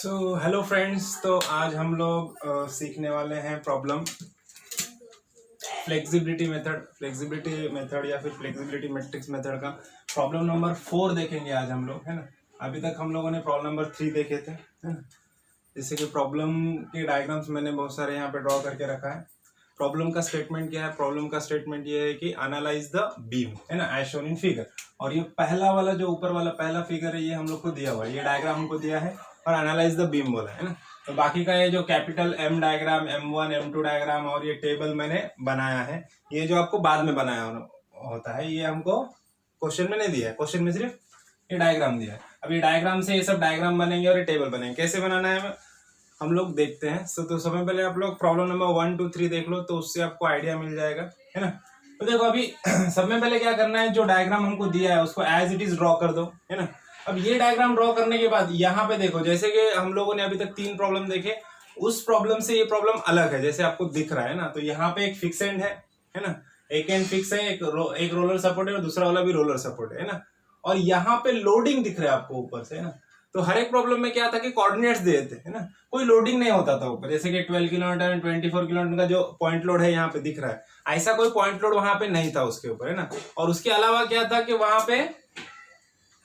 Hello friends. तो आज हम लोग सीखने वाले हैं प्रॉब्लम फ्लेक्सिबिलिटी मेथड या फिर फ्लेक्सिबिलिटी मैट्रिक्स मेथड का प्रॉब्लम नंबर 4 देखेंगे आज हम लोग, है ना। अभी तक हम लोगों ने प्रॉब्लम नंबर 3 देखे थे, है ना। जैसे कि प्रॉब्लम के डायग्राम्स मैंने बहुत सारे यहाँ पे ड्रॉ करके रखा है। प्रॉब्लम का स्टेटमेंट क्या है? प्रॉब्लम का स्टेटमेंट ये है कि एनालाइज द बीम, है ना, एज शोन इन फिगर। और ये पहला वाला जो ऊपर वाला पहला फिगर है ये हम लोग को दिया हुआ है, ये डायग्राम हमको दिया है और एनालाइज द बीम बोला है ना। तो बाकी का ये जो capital M diagram, M1 M2 diagram और ये टेबल मैंने बनाया है, ये जो आपको बाद में बनाया होता है, ये हमको क्वेश्चन में नहीं दिया है। क्वेश्चन में सिर्फ ये डायग्राम दिया है। अब ये डायग्राम से ये सब डायग्राम बनेंगे और ये टेबल बनेंगे। कैसे बनाना है हम लोग देखते हैं। तो सबसे पहले आप लोग प्रॉब्लम नंबर 1 2 3 देख लो, तो उससे आपको आइडिया मिल जाएगा, है ना। तो देखो अभी सबसे पहले क्या करना है, जो डायग्राम हमको दिया है उसको एज इट इज ड्रॉ कर दो, है ना। अब ये डायग्राम ड्रॉ करने के बाद यहाँ पे देखो, जैसे कि हम लोगों ने अभी तक 3 प्रॉब्लम देखे, उस प्रॉब्लम से ये प्रॉब्लम अलग है, जैसे आपको दिख रहा है ना। तो यहाँ पे एक फिक्स एंड है ना, एक एंड फिक्स है, एक रोलर सपोर्ट है और दूसरा वाला भी रोलर सपोर्ट है ना। और यहाँ पे लोडिंग दिख रहा है आपको ऊपर से, है ना। तो हर एक प्रॉब्लम में क्या था कि कोऑर्डिनेट्स दिए थे, है ना, कोई लोडिंग नहीं होता था ऊपर। जैसे कि 12 किलोमीटर 24 किलोमीटर का जो पॉइंट लोड है यहाँ पे दिख रहा है, ऐसा कोई पॉइंट लोड वहां पे नहीं था उसके ऊपर, है ना। और उसके अलावा क्या था कि वहां पे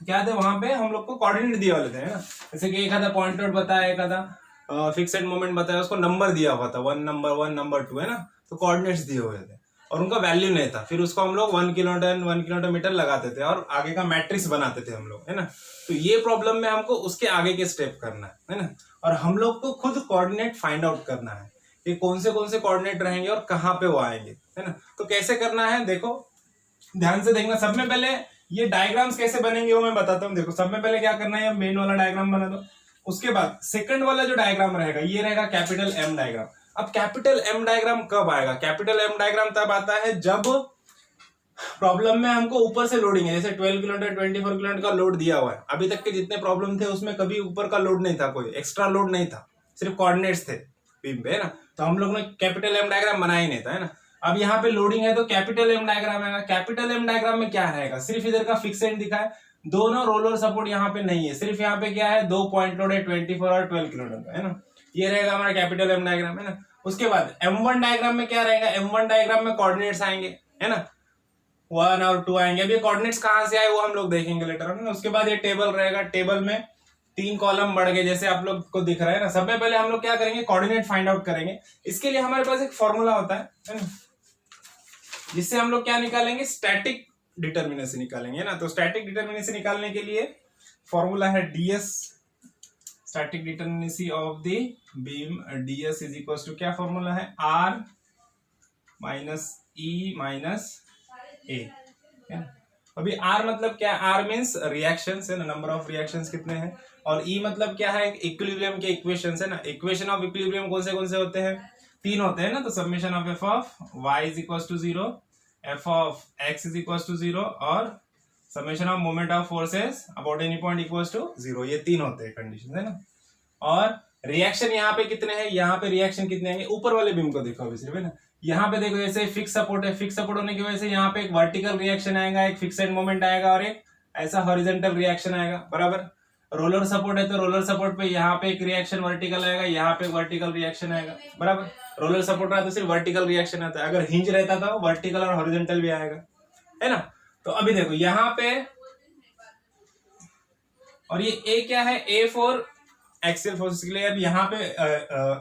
क्या थे, वहां पे हम लोग को कोऑर्डिनेट दिए वाले थे, है ना। जैसे कि एक आधा पॉइंट लोड बताया, एक आधा फिक्स्ड मोमेंट बताया, उसको नंबर दिया हुआ था, 1 नंबर 1 नंबर 2, है ना। तो कोऑर्डिनेट्स दिए हुए थे और उनका वैल्यू नहीं था। फिर उसको हम लोग 1 किलोमीटर मीटर लगाते थे और आगे का मैट्रिक्स बनाते थे हम लोग, है ना। तो ये प्रॉब्लम में हमको उसके आगे के स्टेप करना है ना। और हम लोग को खुद कोऑर्डिनेट फाइंड आउट करना है कि कौन से कोऑर्डिनेट रहेंगे और कहाँ पे वो आएंगे, है ना। तो कैसे करना है देखो, ध्यान से देखना। सब में पहले ये डायग्राम्स कैसे बनेंगे वो मैं बताता हूँ। देखो सब में पहले क्या करना है, मेन वाला डायग्राम बना दो। उसके बाद सेकंड वाला जो डायग्राम रहेगा ये रहेगा कैपिटल एम डायग्राम। अब कैपिटल एम डायग्राम कब आएगा? कैपिटल एम डायग्राम तब आता है जब प्रॉब्लम में हमको ऊपर से लोडिंग है। जैसे 12 किलोमीटर 24 किलोमीटर का लोड दिया हुआ है, अभी तक के जितने प्रॉब्लम थे उसमें कभी ऊपर का लोड नहीं था, कोई एक्स्ट्रा लोड नहीं था, सिर्फ कोऑर्डिनेट्स थे बीम पे, है ना। तो हम लोग ने कैपिटल एम डायग्राम बनाया ही नहीं था, है ना। अब यहाँ पे लोडिंग है तो कैपिटल एम डायग्राम आएगा। कैपिटल एम डायग्राम में क्या रहेगा, सिर्फ इधर का फिक्स एंड दिखा है, दोनों रोलर सपोर्ट यहाँ पे नहीं है, सिर्फ यहाँ पे क्या है, 2 पॉइंट लोड है 24 और 12 किलोमीटर का, है ना। ये रहेगा हमारा कैपिटल एम डायग्राम, है ना। उसके बाद M1 डायग्राम में क्या रहेगा, M1 डायग्राम में कोऑर्डिनेट्स आएंगे, है ना, 1 और 2 आएंगे। अभी कोऑर्डिनेट्स कहां से आए वो हम लोग देखेंगे लेटर ऑन। उसके बाद ये टेबल रहेगा, टेबल में 3 कॉलम बढ़ गए जैसे आप लोग को दिख रहा है ना। सबसे पहले हम लोग क्या करेंगे, कोऑर्डिनेट फाइंड आउट करेंगे। इसके लिए हमारे पास एक फॉर्मूला होता है ना, जिससे हम लोग क्या निकालेंगे, स्टैटिक डिटर्मिनेसी निकालेंगे ना। तो स्टैटिक डिटर्मिनेसी निकालने के लिए फॉर्मूला है DS, static determinacy of the beam. DS is equal to क्या फॉर्मूला है, R minus E minus A, है ना। अभी R मतलब क्या, R मीन्स रिएक्शंस, है ना, नंबर ऑफ रिएक्शंस कितने हैं। और E मतलब क्या है, इक्विलिब्रियम के इक्वेशंस, है ना। इक्वेशन ऑफ इक्विलिब्रियम कौन से होते हैं, 3 होते हैं ना। तो summation of f of y is equal to 0, f of x is equal to 0 और summation of moment of forces about any point equal to 0। ये 3 होते हैं कंडीशन, है ना। और रिएक्शन यहाँ पे कितने हैं, यहाँ पे रिएक्शन कितने आएंगे, ऊपर वाले बीम को देखो अभी सिर्फ, है ना। यहाँ पे देखो जैसे फिक्स सपोर्ट है, फिक्स सपोर्ट होने की वजह से यहाँ पे एक वर्टिकल रिएक्शन आएगा, एक फिक्स्ड मोमेंट आएगा और एक ऐसा हॉरिजॉन्टल रिएक्शन आएगा, बराबर। रोलर सपोर्ट है तो रोलर सपोर्ट पे यहाँ पे एक रिएक्शन वर्टिकल आएगा, यहाँ पे वर्टिकल रिएक्शन आएगा, बराबर। रोलर सपोर्ट रहा तो सिर्फ वर्टिकल रिएक्शन आता है, अगर हिंज रहता था वर्टिकल और हॉरिजॉन्टल भी आएगा, है ना। तो अभी देखो यहाँ पे, और ये A क्या है, A फॉर एक्सियल फोर्सेस के लिए। अब यहाँ पे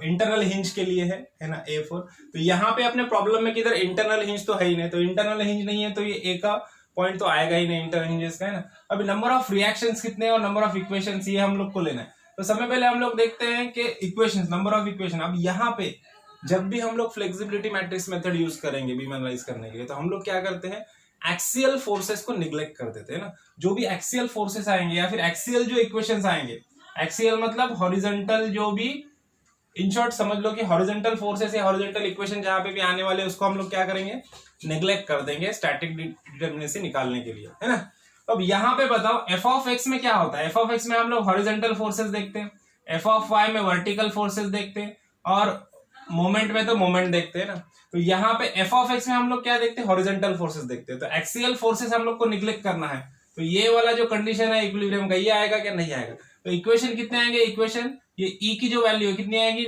इंटरनल हिंज के लिए है ना, A4। तो यहाँ पे अपने प्रॉब्लम में किधर इंटरनल हिंज तो है ही नहीं, तो इंटरनल हिंज नहीं है तो ये A का पॉइंट तो आएगा ही नहीं इंटरनल हिंजेस का, है ना। अभी नंबर ऑफ रिएक्शंस कितने हैं और नंबर ऑफ इक्वेशंस, ये हम लोग को लेना है। तो सबसे पहले हम लोग देखते हैं कि इक्वेशंस, नंबर ऑफ इक्वेशन। अब यहाँ पे जब भी हम लोग फ्लेक्सिबिलिटी मैट्रिक्स मेथड यूज करेंगे बीम एनालाइज करने के लिए, तो हम लोग क्या करते हैं, एक्सियल फोर्सेस को निग्लेक्ट कर देते हैं ना। जो भी एक्सियल फोर्सेस आएंगे या फिर एक्सियल जो इक्वेशंस आएंगे, एक्सियल मतलब हॉरिजॉन्टल, जो भी इन शॉर्ट समझ लो कि हॉरिजॉन्टल फोर्सेस या हॉरिजॉन्टल इक्वेशन जहां पे भी आने वाले उसको हम लोग क्या करेंगे, नेग्लेक्ट कर देंगे स्टैटिक डिटर्मिनेसी निकालने के लिए, है ना। तो अब यहाँ पे बताओ f ऑफ x में क्या होता है। f ऑफ x में हम लोग हॉरिजॉन्टल फोर्सेस देखते हैं, f ऑफ y में वर्टिकल फोर्सेस देखते हैं और मोमेंट में तो मोमेंट देखते हैं ना। तो यहाँ पे f ऑफ x में हम लोग क्या देखते हैं, हॉरिजॉन्टल फोर्सेस देखते हैं। तो एक्सियल फोर्सेस हम लोग को निग्लेक्ट करना है, तो ये वाला जो कंडीशन है इक्विलिब्रियम का, ये आएगा क्या, नहीं आएगा। तो इक्वेशन कितने आएंगे, इक्वेशन ये ई की जो वैल्यू है कितनी आएगी,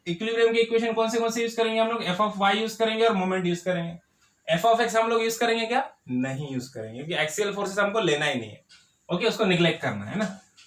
इक्विलिब्रियम की इक्वेशन कौन से यूज करेंगे हम लोग, एफ ऑफ वाई यूज करेंगे और मोमेंट यूज करेंगे। एफ ऑफ एक्स हम लोग यूज करेंगे क्या, नहीं यूज करेंगे, क्योंकि एक्सियल फोर्सेस हमको लेना ही नहीं है। ओके, उसको निग्लेक्ट करना है ना।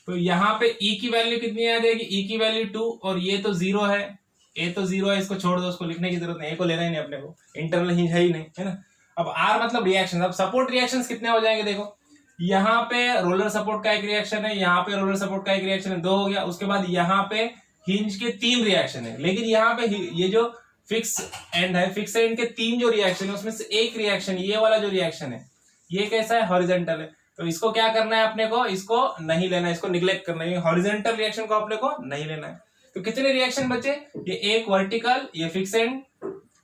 तो यहाँ पे ई की वैल्यू कितनी आ जाएगी, ई की वैल्यू 2 और ये तो 0 है, ए तो 0 है, इसको छोड़ दो, उसको लिखने की जरूरत नहीं, ए को लेना ही नहीं अपने को, इंटरनल हिंज है ही नहीं, है ना। अब आर मतलब रिएक्शन, अब सपोर्ट रिएक्शंस कितने हो जाएंगे, देखो यहाँ पे रोलर सपोर्ट का एक रिएक्शन है, यहाँ पे रोलर सपोर्ट का एक रिएक्शन है, 2 हो गया। उसके बाद यहाँ पे हिंज के 3 रिएक्शन है, लेकिन यहाँ पे ये जो फिक्स एंड है, फिक्स एंड के 3 जो रिएक्शन है उसमें से एक रिएक्शन, ये वाला जो रिएक्शन है ये कैसा है, हॉरिजॉन्टल है। तो इसको क्या करना है अपने को, इसको नहीं लेना है, इसको निग्लेक्ट करना है, हॉरिजॉन्टल रिएक्शन को अपने को नहीं लेना है। तो कितने रिएक्शन बचे, ये एक वर्टिकल, ये फिक्स एंड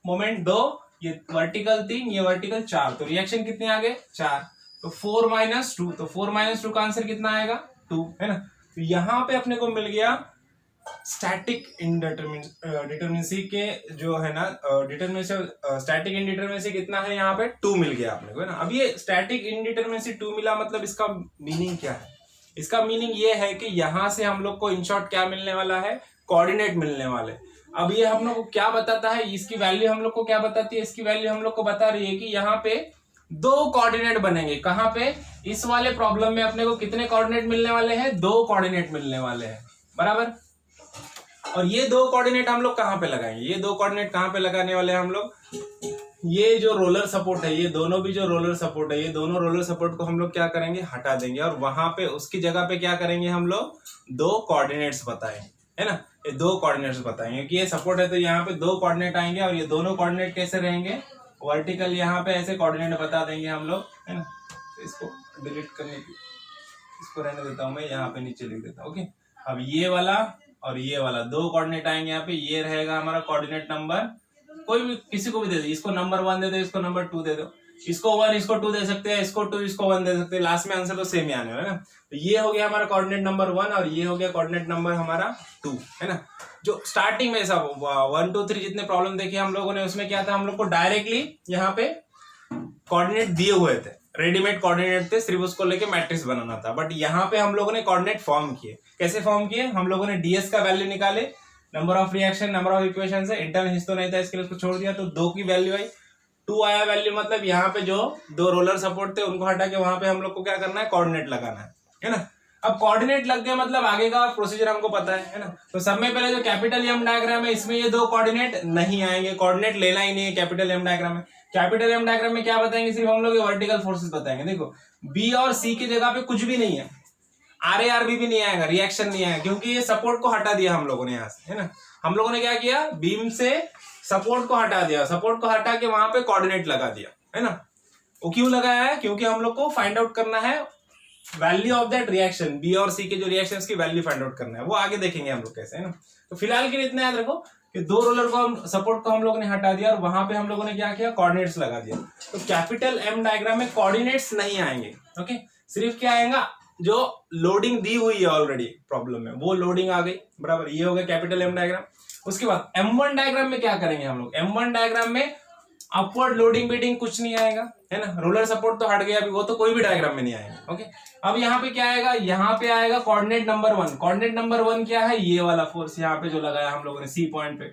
मोमेंट 2, ये वर्टिकल 3, ये वर्टिकल 4, तो रिएक्शन कितने आ गए 4। तो 4 - 2, तो 4 - 2 का आंसर कितना आएगा 2, है ना। तो यहाँ पे अपने को मिल गया स्टैटिक इंडिटरमिनेसी के जो है ना, स्टैटिक इंडिटरमिनेसी कितना है यहाँ पे 2 मिल गया अपने को, है ना। अब ये स्टैटिक इंडिटरमिनेसी 2 मिला, मतलब इसका मीनिंग क्या है, इसका मीनिंग ये है कि यहां से हम लोग को इन शॉर्ट क्या मिलने वाला है, कोऑर्डिनेट मिलने वाले। अब ये हम लोग को क्या बताता है, इसकी वैल्यू हम लोग को क्या बताती है, इसकी वैल्यू हम लोग को बता रही है कि यहाँ पे 2 कोऑर्डिनेट बनेंगे। कहां पे, इस वाले प्रॉब्लम में अपने को कितने कोऑर्डिनेट मिलने वाले हैं, 2 कोऑर्डिनेट मिलने वाले हैं, बराबर। और ये 2 कोऑर्डिनेट हम लोग कहां पे लगाएंगे, ये 2 कोऑर्डिनेट कहां पे लगाने वाले हैं हम लोग, ये जो रोलर सपोर्ट है, ये दोनों भी जो रोलर सपोर्ट है, ये दोनों रोलर सपोर्ट को हम लोग क्या करेंगे, हटा देंगे, और वहां पे उसकी जगह पे क्या करेंगे हम लोग, 2 कोऑर्डिनेट्स बताएंगे, है ना। ये 2 कोऑर्डिनेट्स बताएंगे कि ये सपोर्ट है, तो यहाँ पे 2 कोऑर्डिनेट आएंगे, और ये दोनों कोऑर्डिनेट कैसे रहेंगे, वर्टिकल, यहाँ पे ऐसे कोऑर्डिनेट बता देंगे हम लोग, है ना। तो इसको डिलीट करने की, इसको रहने देता हूं मैं, यहाँ पे नीचे लिख देता हूँ। ओके, अब ये वाला और ये वाला 2 कोऑर्डिनेट आएंगे यहाँ पे, ये रहेगा हमारा कोऑर्डिनेट नंबर, कोई भी किसी को भी दे दो, इसको नंबर 1 दे दो, इसको नंबर 2 दे दो, इसको 1 इसको 2 दे सकते हैं, इसको 2 इसको 1 दे सकते हैं, लास्ट में आंसर तो सेम ही आने वाला है ना। तो ये हो गया हमारा कोऑर्डिनेट नंबर 1 और ये हो गया कोऑर्डिनेट नंबर हमारा 2, है ना। जो स्टार्टिंग में सब 1 2 3 जितने प्रॉब्लम देखे हम लोगों ने, उसमें क्या था, हम लोग को डायरेक्टली यहाँ पे कोऑर्डिनेट दिए हुए थे, रेडीमेड कोऑर्डिनेट थे, सिर्फ उसको लेके मैट्रिक्स बनाना था। बट यहाँ पे हम लोगों ने कोऑर्डिनेट फॉर्म किए, कैसे फॉर्म किए, हम लोगों ने डीएस का वैल्यू निकाले, number of reaction, number of equation है, इंटरनल हिस्स तो नहीं था, इसके लिए उसको छोड़ दिया, तो 2 की वैल्यू आई, 2 आया वैल्यू, मतलब यहाँ पे जो 2 रोलर सपोर्ट थे उनको हटा के वहां पे हम लोग को क्या करना है, कोऑर्डिनेट लगाना है ना। अब कोऑर्डिनेट लग गया, मतलब आगे का प्रोसीजर हमको पता है ना। तो सब में पहले जो कैपिटल एम डायग्राम है, इसमें ये 2 कोऑर्डिनेट नहीं आएंगे, कोऑर्डिनेट लेना ही नहीं है कैपिटल एम डायग्राम में। कैपिटल एम डायग्राम में क्या बताएंगे, सिर्फ हम लोग वर्टिकल फोर्सेस बताएंगे। देखो बी और सी की जगह पे कुछ भी नहीं है, RA/RB भी नहीं आएगा, रिएक्शन नहीं आएगा, क्योंकि ये सपोर्ट को हटा दिया हम लोगों ने यहाँ से, है ना। हम लोगों ने क्या किया, बीम से सपोर्ट को हटा दिया, सपोर्ट को हटा के वहां पे कोऑर्डिनेट लगा दिया, है ना। वो क्यों लगाया है, क्योंकि हम लोग को फाइंड आउट करना है value of that reaction, B और सी के जो रिएक्शंस की वैल्यू फाइंड आउट करना है, वो आगे देखेंगे हम लोग कैसे, है ना। तो फिलहाल के लिए इतना याद रखो कि 2 रोलर को हम सपोर्ट को हम लोगों ने हटा दिया और वहां पे हम लोगों ने क्या किया, कोऑर्डिनेट्स लगा दिया। तो कैपिटल एम डायग्राम में कोऑर्डिनेट्स नहीं आएंगे, ओके, सिर्फ क्या आएगा, जो लोडिंग दी हुई है ऑलरेडी प्रॉब्लम में, वो लोडिंग आ गई, बराबर। ये हो गया कैपिटल एम डायग्राम। उसके बाद M1 डायग्राम में क्या करेंगे हम लोग, M1 डायग्राम में अपवर्ड लोडिंग बीटिंग कुछ नहीं आएगा, है ना। रोलर सपोर्ट तो हट गया अभी, वो तो कोई भी डायग्राम में नहीं आएगा, ओके। अब यहाँ पे क्या आएगा, यहाँ पे आएगा कोऑर्डिनेट नंबर 1। कोऑर्डिनेट नंबर 1 क्या है, ये वाला फोर्स यहाँ पे जो लगाया हम लोगों ने सी पॉइंट पे,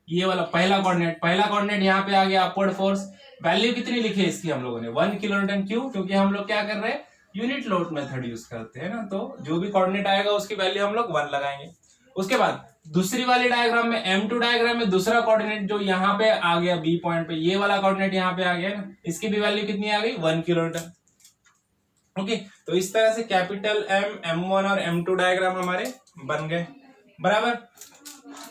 ये वाला पहला कोऑर्डिनेट यहाँ पे आ गया, अपवर्ड फोर्स। वैल्यू कितनी लिखी है इसकी हम लोगों ने, 1 किलोन्यूटन। क्यों, क्योंकि हम लोग क्या कर रहे हैं, यूनिट लोड मेथड यूज करते हैं ना। तो जो भी कोऑर्डिनेट आएगा उसकी वैल्यू हम लोग 1 लगाएंगे। उसके बाद दूसरी वाली डायग्राम में, M2 डायग्राम में दूसरा कोऑर्डिनेट जो यहाँ पे आ गया बी पॉइंट पे, ये वाला कोऑर्डिनेट यहाँ पे आ गया ना, इसकी भी वैल्यू कितनी आ गई, 1 किलोन्यूटन, ओके। तो इस तरह से कैपिटल M, M1 और M2 डायग्राम हमारे बन गए, बराबर।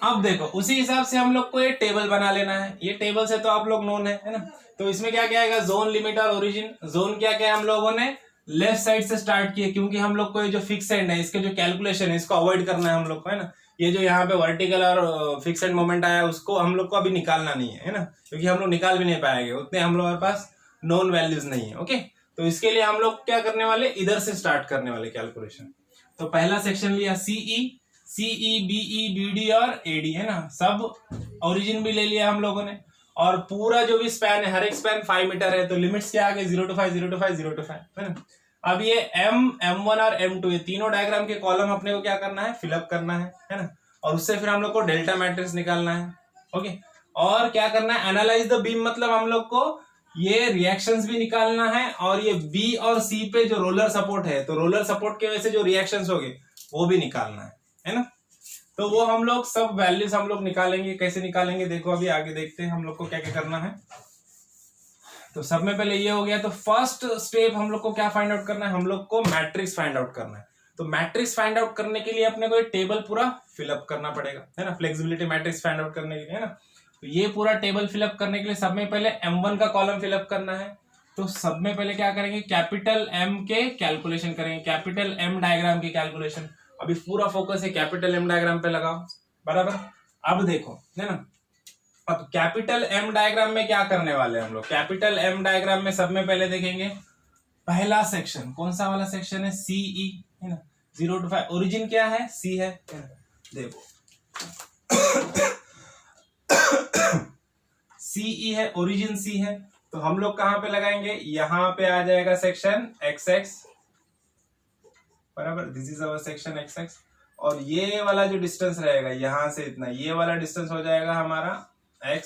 अब देखो उसी हिसाब से हम लोग को ये टेबल बना लेना है, ये टेबल से तो आप लोग नोन है ना। तो इसमें क्या क्या आएगा, जोन, लिमिट और ओरिजिन। जोन क्या क्या हम लोगों ने लेफ्ट साइड से स्टार्ट किए, क्योंकि हम लोग को ये जो फिक्स एंड है, इसके जो कैलकुलेशन है, इसको अवॉइड करना है हम लोग को, है ना। ये जो यहाँ पे वर्टिकल और फिक्स एंड मोमेंट आया, उसको हम लोग को अभी निकालना नहीं है ना, क्योंकि हम लोग निकाल भी नहीं पाएंगे, उतने हम लोग के पास नोन वैल्यूज नहीं है, ओके। तो इसके लिए हम लोग क्या करने वाले, इधर से स्टार्ट करने वाले कैलकुलेशन। तो पहला सेक्शन लिया CE, BE, BD और AD, है ना। सब ओरिजिन भी ले लिया हम लोगों ने, और पूरा जो भी स्पैन है, हर एक स्पैन 5 मीटर है। तो लिमिट्स क्या आ गए, 0 to 5, 0 to 5, 0 to 5, है ना। अब ये M1 और M2 ये तीनों डायग्राम के कॉलम अपने को क्या करना है, फिलअप करना है ना, और उससे फिर हम लोग को डेल्टा मैट्रिक्स निकालना है। ओके, और क्या करना है, एनालाइज द बीम, मतलब हम लोग को ये रिएक्शंस भी निकालना है, और ये बी और सी पे जो रोलर सपोर्ट है, तो रोलर सपोर्ट की वजह से जो रिएक्शंस हो गए वो भी निकालना है ना। तो वो हम लोग सब वैल्यूज हम लोग निकालेंगे। कैसे निकालेंगे देखो, अभी आगे देखते हैं हम लोग को क्या क्या करना है। तो सब में पहले ये हो गया, तो फर्स्ट स्टेप हम लोग को क्या फाइंड आउट करना है, हम लोग को मैट्रिक्स फाइंड आउट करना है। तो मैट्रिक्स फाइंड आउट करने के लिए अपने को एक टेबल पूरा फिलअप करना पड़ेगा, है ना, फ्लेक्सिबिलिटी मैट्रिक्स फाइंड आउट करने के लिए, है ना। तो ये पूरा टेबल फिलअप करने के लिए सब में पहले M1 का कॉलम फिलअप करना है। तो सब में पहले क्या करेंगे, कैपिटल M के कैलकुलेशन करेंगे, कैपिटल M डायग्राम की कैलकुलेशन। अभी पूरा फोकस है कैपिटल M डायग्राम पे लगाओ, बराबर। अब देखो, है ना, अब कैपिटल M डायग्राम में क्या करने वाले हैं हम लोग। कैपिटल M डायग्राम में सब में पहले देखेंगे पहला सेक्शन, कौन सा वाला सेक्शन है, CE, है ना, 0 to 5। ओरिजिन क्या है, C है ना? देखो CE है, ओरिजिन C है, तो हम लोग कहां पे लगाएंगे, यहां पे आ जाएगा सेक्शन XX, बराबर। This is our section XX, और ये वाला जो डिस्टेंस रहेगा यहां से इतना, ये वाला डिस्टेंस हो जाएगा हमारा X।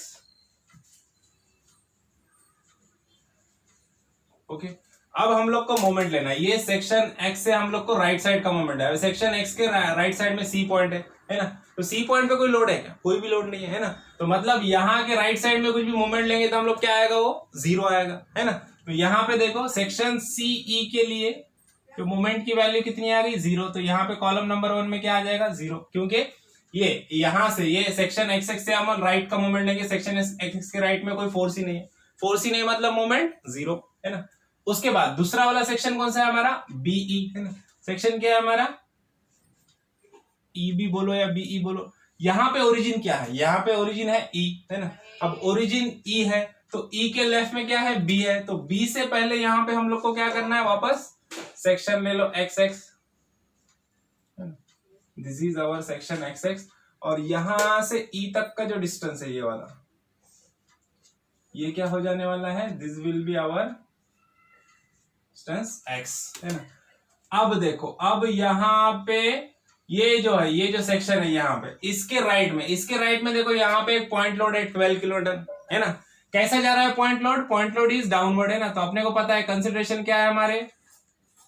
ओके, अब हम लोग को मोमेंट लेना है। ये सेक्शन X से हम लोग को राइट साइड का मोमेंट है। सेक्शन X के राइट साइड में C पॉइंट है ना, तो C पॉइंट पे कोई लोड है क्या, कोई भी लोड नहीं है ना। तो मतलब यहाँ के राइट साइड में कुछ भी मोमेंट लेंगे तो हम लोग क्या आएगा, वो 0 आएगा, है ना। तो यहाँ पे देखो सेक्शन CE के लिए तो मोमेंट की वैल्यू कितनी आ गई, 0। तो यहाँ पे कॉलम नंबर 1 में क्या आ जाएगा, 0, क्योंकि ये यहां से ये सेक्शन XX से हम राइट का मोमेंट लेंगे, सेक्शन XX के राइट में कोई फोर्स ही नहीं है, फोर्स ही नहीं मतलब मोमेंट 0, है ना। उसके बाद दूसरा वाला सेक्शन कौन सा है हमारा, BE, है ना। सेक्शन क्या है हमारा, EB बोलो या BE बोलो। यहाँ पे ओरिजिन क्या है, यहाँ पे ओरिजिन है E, है ना। अब ओरिजिन E है तो E के लेफ्ट में क्या है, B है, तो B से पहले यहाँ पे हम लोग को क्या करना है, वापस सेक्शन ले लो XX, this is our section XX, और यहां से E तक का जो डिस्टेंस है ये वाला, ये क्या हो जाने वाला है, this will be our distance X, है ना। अब देखो, अब यहाँ पे ये जो है, ये जो सेक्शन है यहाँ पे, इसके राइट में देखो यहाँ पे एक पॉइंट लोड है 12 किलोन्यूटन, है ना। कैसा जा रहा है पॉइंट लोड इज डाउनवर्ड, है ना। तो अपने को पता है कंसिडरेशन क्या है हमारे,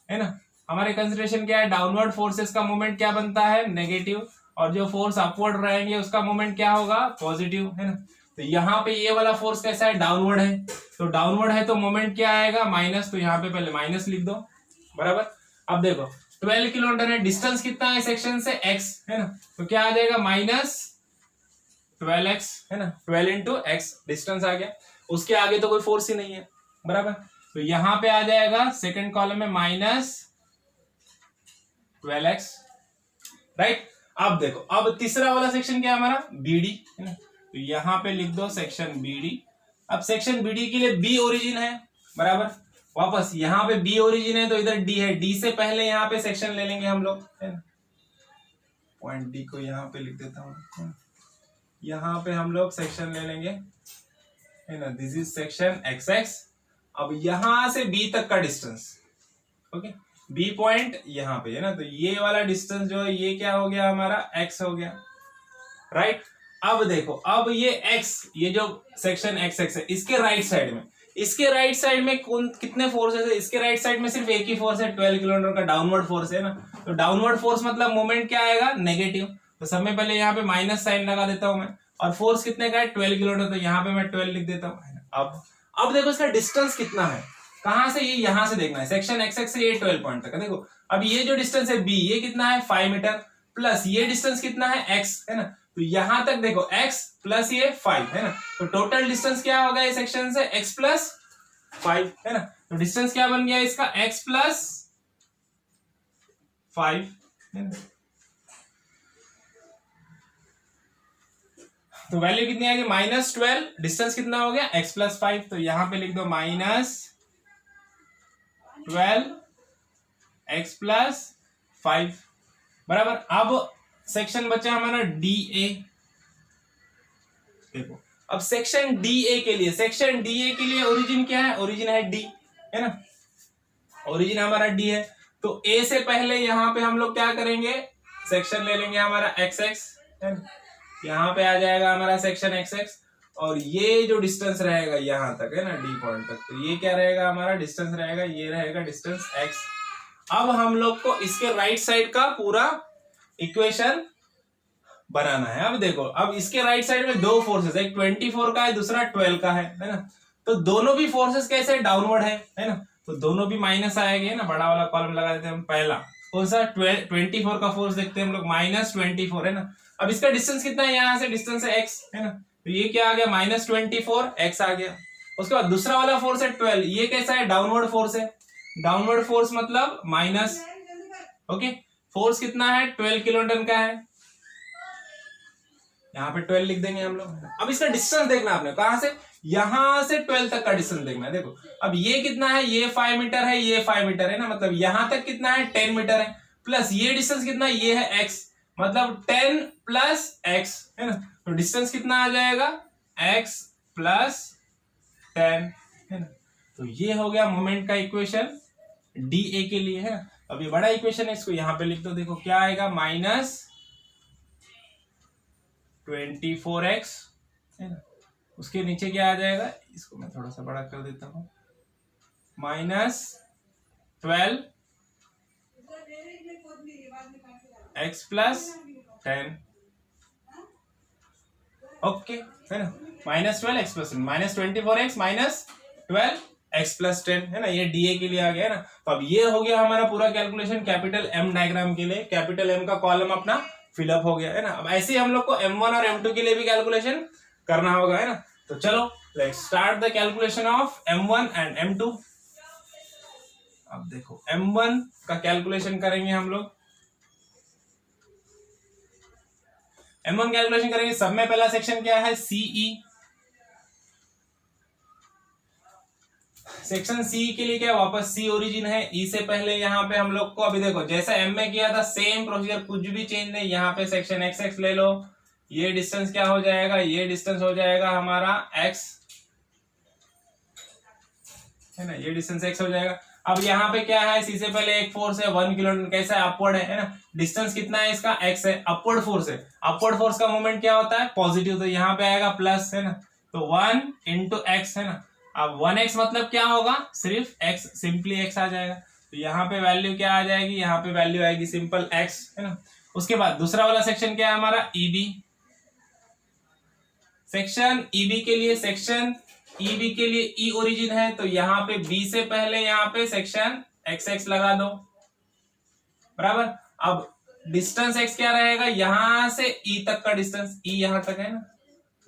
है ना, हमारे कंसिडरेशन क्या है, डाउनवर्ड फोर्सेस का मोमेंट क्या बनता है, नेगेटिव, और जो फोर्स अपवर्ड रहेंगे उसका मोमेंट क्या होगा, पॉजिटिव, है ना। तो यहाँ पे ये वाला फोर्स कैसा है, डाउनवर्ड है, तो डाउनवर्ड है तो मोमेंट क्या आएगा, माइनस। तो यहाँ पे पहले माइनस लिख दो, बराबर। अब देखो 12 किलोमीटर है, डिस्टेंस कितना है सेक्शन से, x, है ना, तो क्या आ जाएगा, -12x, है ना, 12 इंटू x डिस्टेंस आ गया। उसके आगे तो कोई फोर्स ही नहीं है, बराबर। तो यहाँ पे आ जाएगा सेकंड कॉलम में -12x, राइट। अब देखो, अब तीसरा वाला सेक्शन क्या है हमारा, BD, है ना, तो यहाँ पे लिख दो सेक्शन BD। अब सेक्शन BD के लिए B ओरिजिन है, बराबर। वापस यहाँ पे B ओरिजिन है तो इधर D है, D से पहले यहाँ पे सेक्शन ले लेंगे हम लोग, है ना। पॉइंट D को यहाँ पे लिख देता हूँ, यहाँ पे हम लोग सेक्शन ले लेंगे, है ना, दिस इज सेक्शन XX। अब यहां से B तक का डिस्टेंस, ओके, B पॉइंट यहाँ पे है ना, तो ये वाला डिस्टेंस जो है ये क्या हो गया हमारा, X हो गया, राइट। अब देखो, अब ये X, ये जो सेक्शन XX है, इसके राइट साइड में कौन कितने फोर्सेस है, इसके राइट साइड में सिर्फ एक ही फोर्स है, 12 किलोमीटर का डाउनवर्ड फोर्स है ना। तो डाउनवर्ड फोर्स मतलब मोमेंट क्या आएगा, नेगेटिव। तो सब में पहले यहाँ पे माइनस साइन लगा देता हूं मैं, और फोर्स कितने का है, 12 किलोमीटर, तो यहाँ पे मैं 12 लिख देता हूँ। अब देखो इसका डिस्टेंस कितना है, कहां से, ये यहां से देखना है, सेक्शन XX से ये 12 पॉइंट तक है। देखो अब ये जो डिस्टेंस है B, ये कितना है 5 मीटर, प्लस ये डिस्टेंस कितना है X, है ना। तो यहां तक देखो X प्लस ये 5, है ना, तो टोटल डिस्टेंस क्या होगा इस सेक्शन से, X प्लस 5, है ना। तो डिस्टेंस क्या बन गया इसका, X प्लस 5, है ना। तो वैल्यू कितनी आ गई, -12, डिस्टेंस कितना हो गया, x प्लस 5। तो यहां पे लिख दो -12 x प्लस 5, बराबर। अब सेक्शन बचा हमारा DA। देखो अब सेक्शन DA के लिए ओरिजिन क्या है, ओरिजिन है D, है ना। ओरिजिन हमारा डी है, तो ए से पहले यहाँ पे हम लोग क्या करेंगे, सेक्शन ले लेंगे हमारा एक्स एक्स, है ना, यहाँ पे आ जाएगा हमारा सेक्शन एक्स एक्स, और ये जो डिस्टेंस रहेगा यहाँ तक, है ना, डी पॉइंट तक, तो ये क्या रहेगा हमारा डिस्टेंस रहेगा, ये रहेगा डिस्टेंस एक्स। अब हम लोग को इसके राइट साइड का पूरा इक्वेशन बनाना है। अब देखो, अब इसके राइट साइड में दो फोर्सेस, एक 24 का है, दूसरा 12 का है ना, तो दोनों भी फोर्सेस कैसे डाउनवर्ड है ना, तो दोनों भी माइनस आएंगे ना, बड़ा वाला कॉलम लगा देते हैं हम। पहला कौन सा, 24 का फोर्स देखते हैं हम लोग, -24 है ना। अब इसका डिस्टेंस कितना है, यहाँ से डिस्टेंस है x, है ना, तो ये क्या आ गया, -24 x आ गया। उसके बाद दूसरा वाला फोर्स है 12, ये कैसा है, डाउनवर्ड फोर्स है, डाउनवर्ड फोर्स मतलब माइनस, ओके, फोर्स कितना है, 12 किलोन्यूटन का है, यहाँ पे 12 लिख देंगे हम लोग। अब इसका डिस्टेंस देखना आपने, कहां से, यहां से 12 तक का डिस्टेंस देखना है। देखो अब ये कितना है, ये 5 मीटर है, ये 5 मीटर है ना, मतलब यहां तक कितना है, 10 मीटर है, प्लस ये डिस्टेंस कितना है, ये है x, मतलब 10 प्लस x, है ना, तो डिस्टेंस कितना आ जाएगा, x प्लस 10, है ना। तो ये हो गया मोमेंट का इक्वेशन डी ए के लिए, है ना। अब ये बड़ा इक्वेशन है, इसको यहाँ पे लिख दो, देखो क्या आएगा, -24x, है ना, उसके नीचे क्या आ जाएगा, इसको मैं थोड़ा सा बड़ा कर देता हूं, -12x प्लस 10, ओके, है ना, -12x plus -24x -12x plus 10, है ना, ये डीए के लिए आ गया, है ना। तो अब ये हो गया हमारा पूरा कैलकुलेशन कैपिटल एम डायग्राम के लिए, कैपिटल एम का कॉलम अपना फिलअप हो गया, है ना। अब ऐसे ही हम लोग को M1 और M2 के लिए भी कैलकुलेशन करना होगा, है ना। तो चलो let's start the calculation of M1 and M2। अब देखो M1 का कैलकुलेशन करेंगे हम लोग, M1 कैलकुलेशन करेंगे, सब में पहला सेक्शन क्या है, CE। सेक्शन सी के लिए क्या, वापस सी ओरिजिन है, ई से पहले यहाँ पे हम लोग को, अभी देखो जैसा एम में किया था सेम प्रोसीजर, कुछ भी चेंज नहीं, यहाँ पे सेक्शन एक्स एक्स ले लो, ये डिस्टेंस क्या हो जाएगा, ये डिस्टेंस हो जाएगा हमारा एक्स, है ना, ये डिस्टेंस एक्स हो जाएगा। अब यहाँ पे क्या है, सी से पहले एक फोर्स है 1 किलोन्यूटन, कैसा है, अपवर्ड है ना, डिस्टेंस कितना है इसका, एक्स है, अपवर्ड फोर्स है, अपवर्ड फोर्स का मोमेंट क्या होता है, पॉजिटिव, तो यहाँ पे आएगा प्लस, है ना, तो 1 × x, है ना। अब 1x मतलब क्या होगा, सिर्फ x, सिंपली x आ जाएगा, तो यहाँ पे वैल्यू क्या आ जाएगी, यहाँ पे वैल्यू आएगी सिंपल x, है ना। उसके बाद दूसरा वाला सेक्शन क्या है हमारा, EB, सेक्शन EB के लिए, सेक्शन EB के लिए E ओरिजिन है, तो यहाँ पे B से पहले यहाँ पे सेक्शन XX लगा दो, बराबर। अब डिस्टेंस x क्या रहेगा, यहां से E तक का डिस्टेंस, E यहां तक है ना,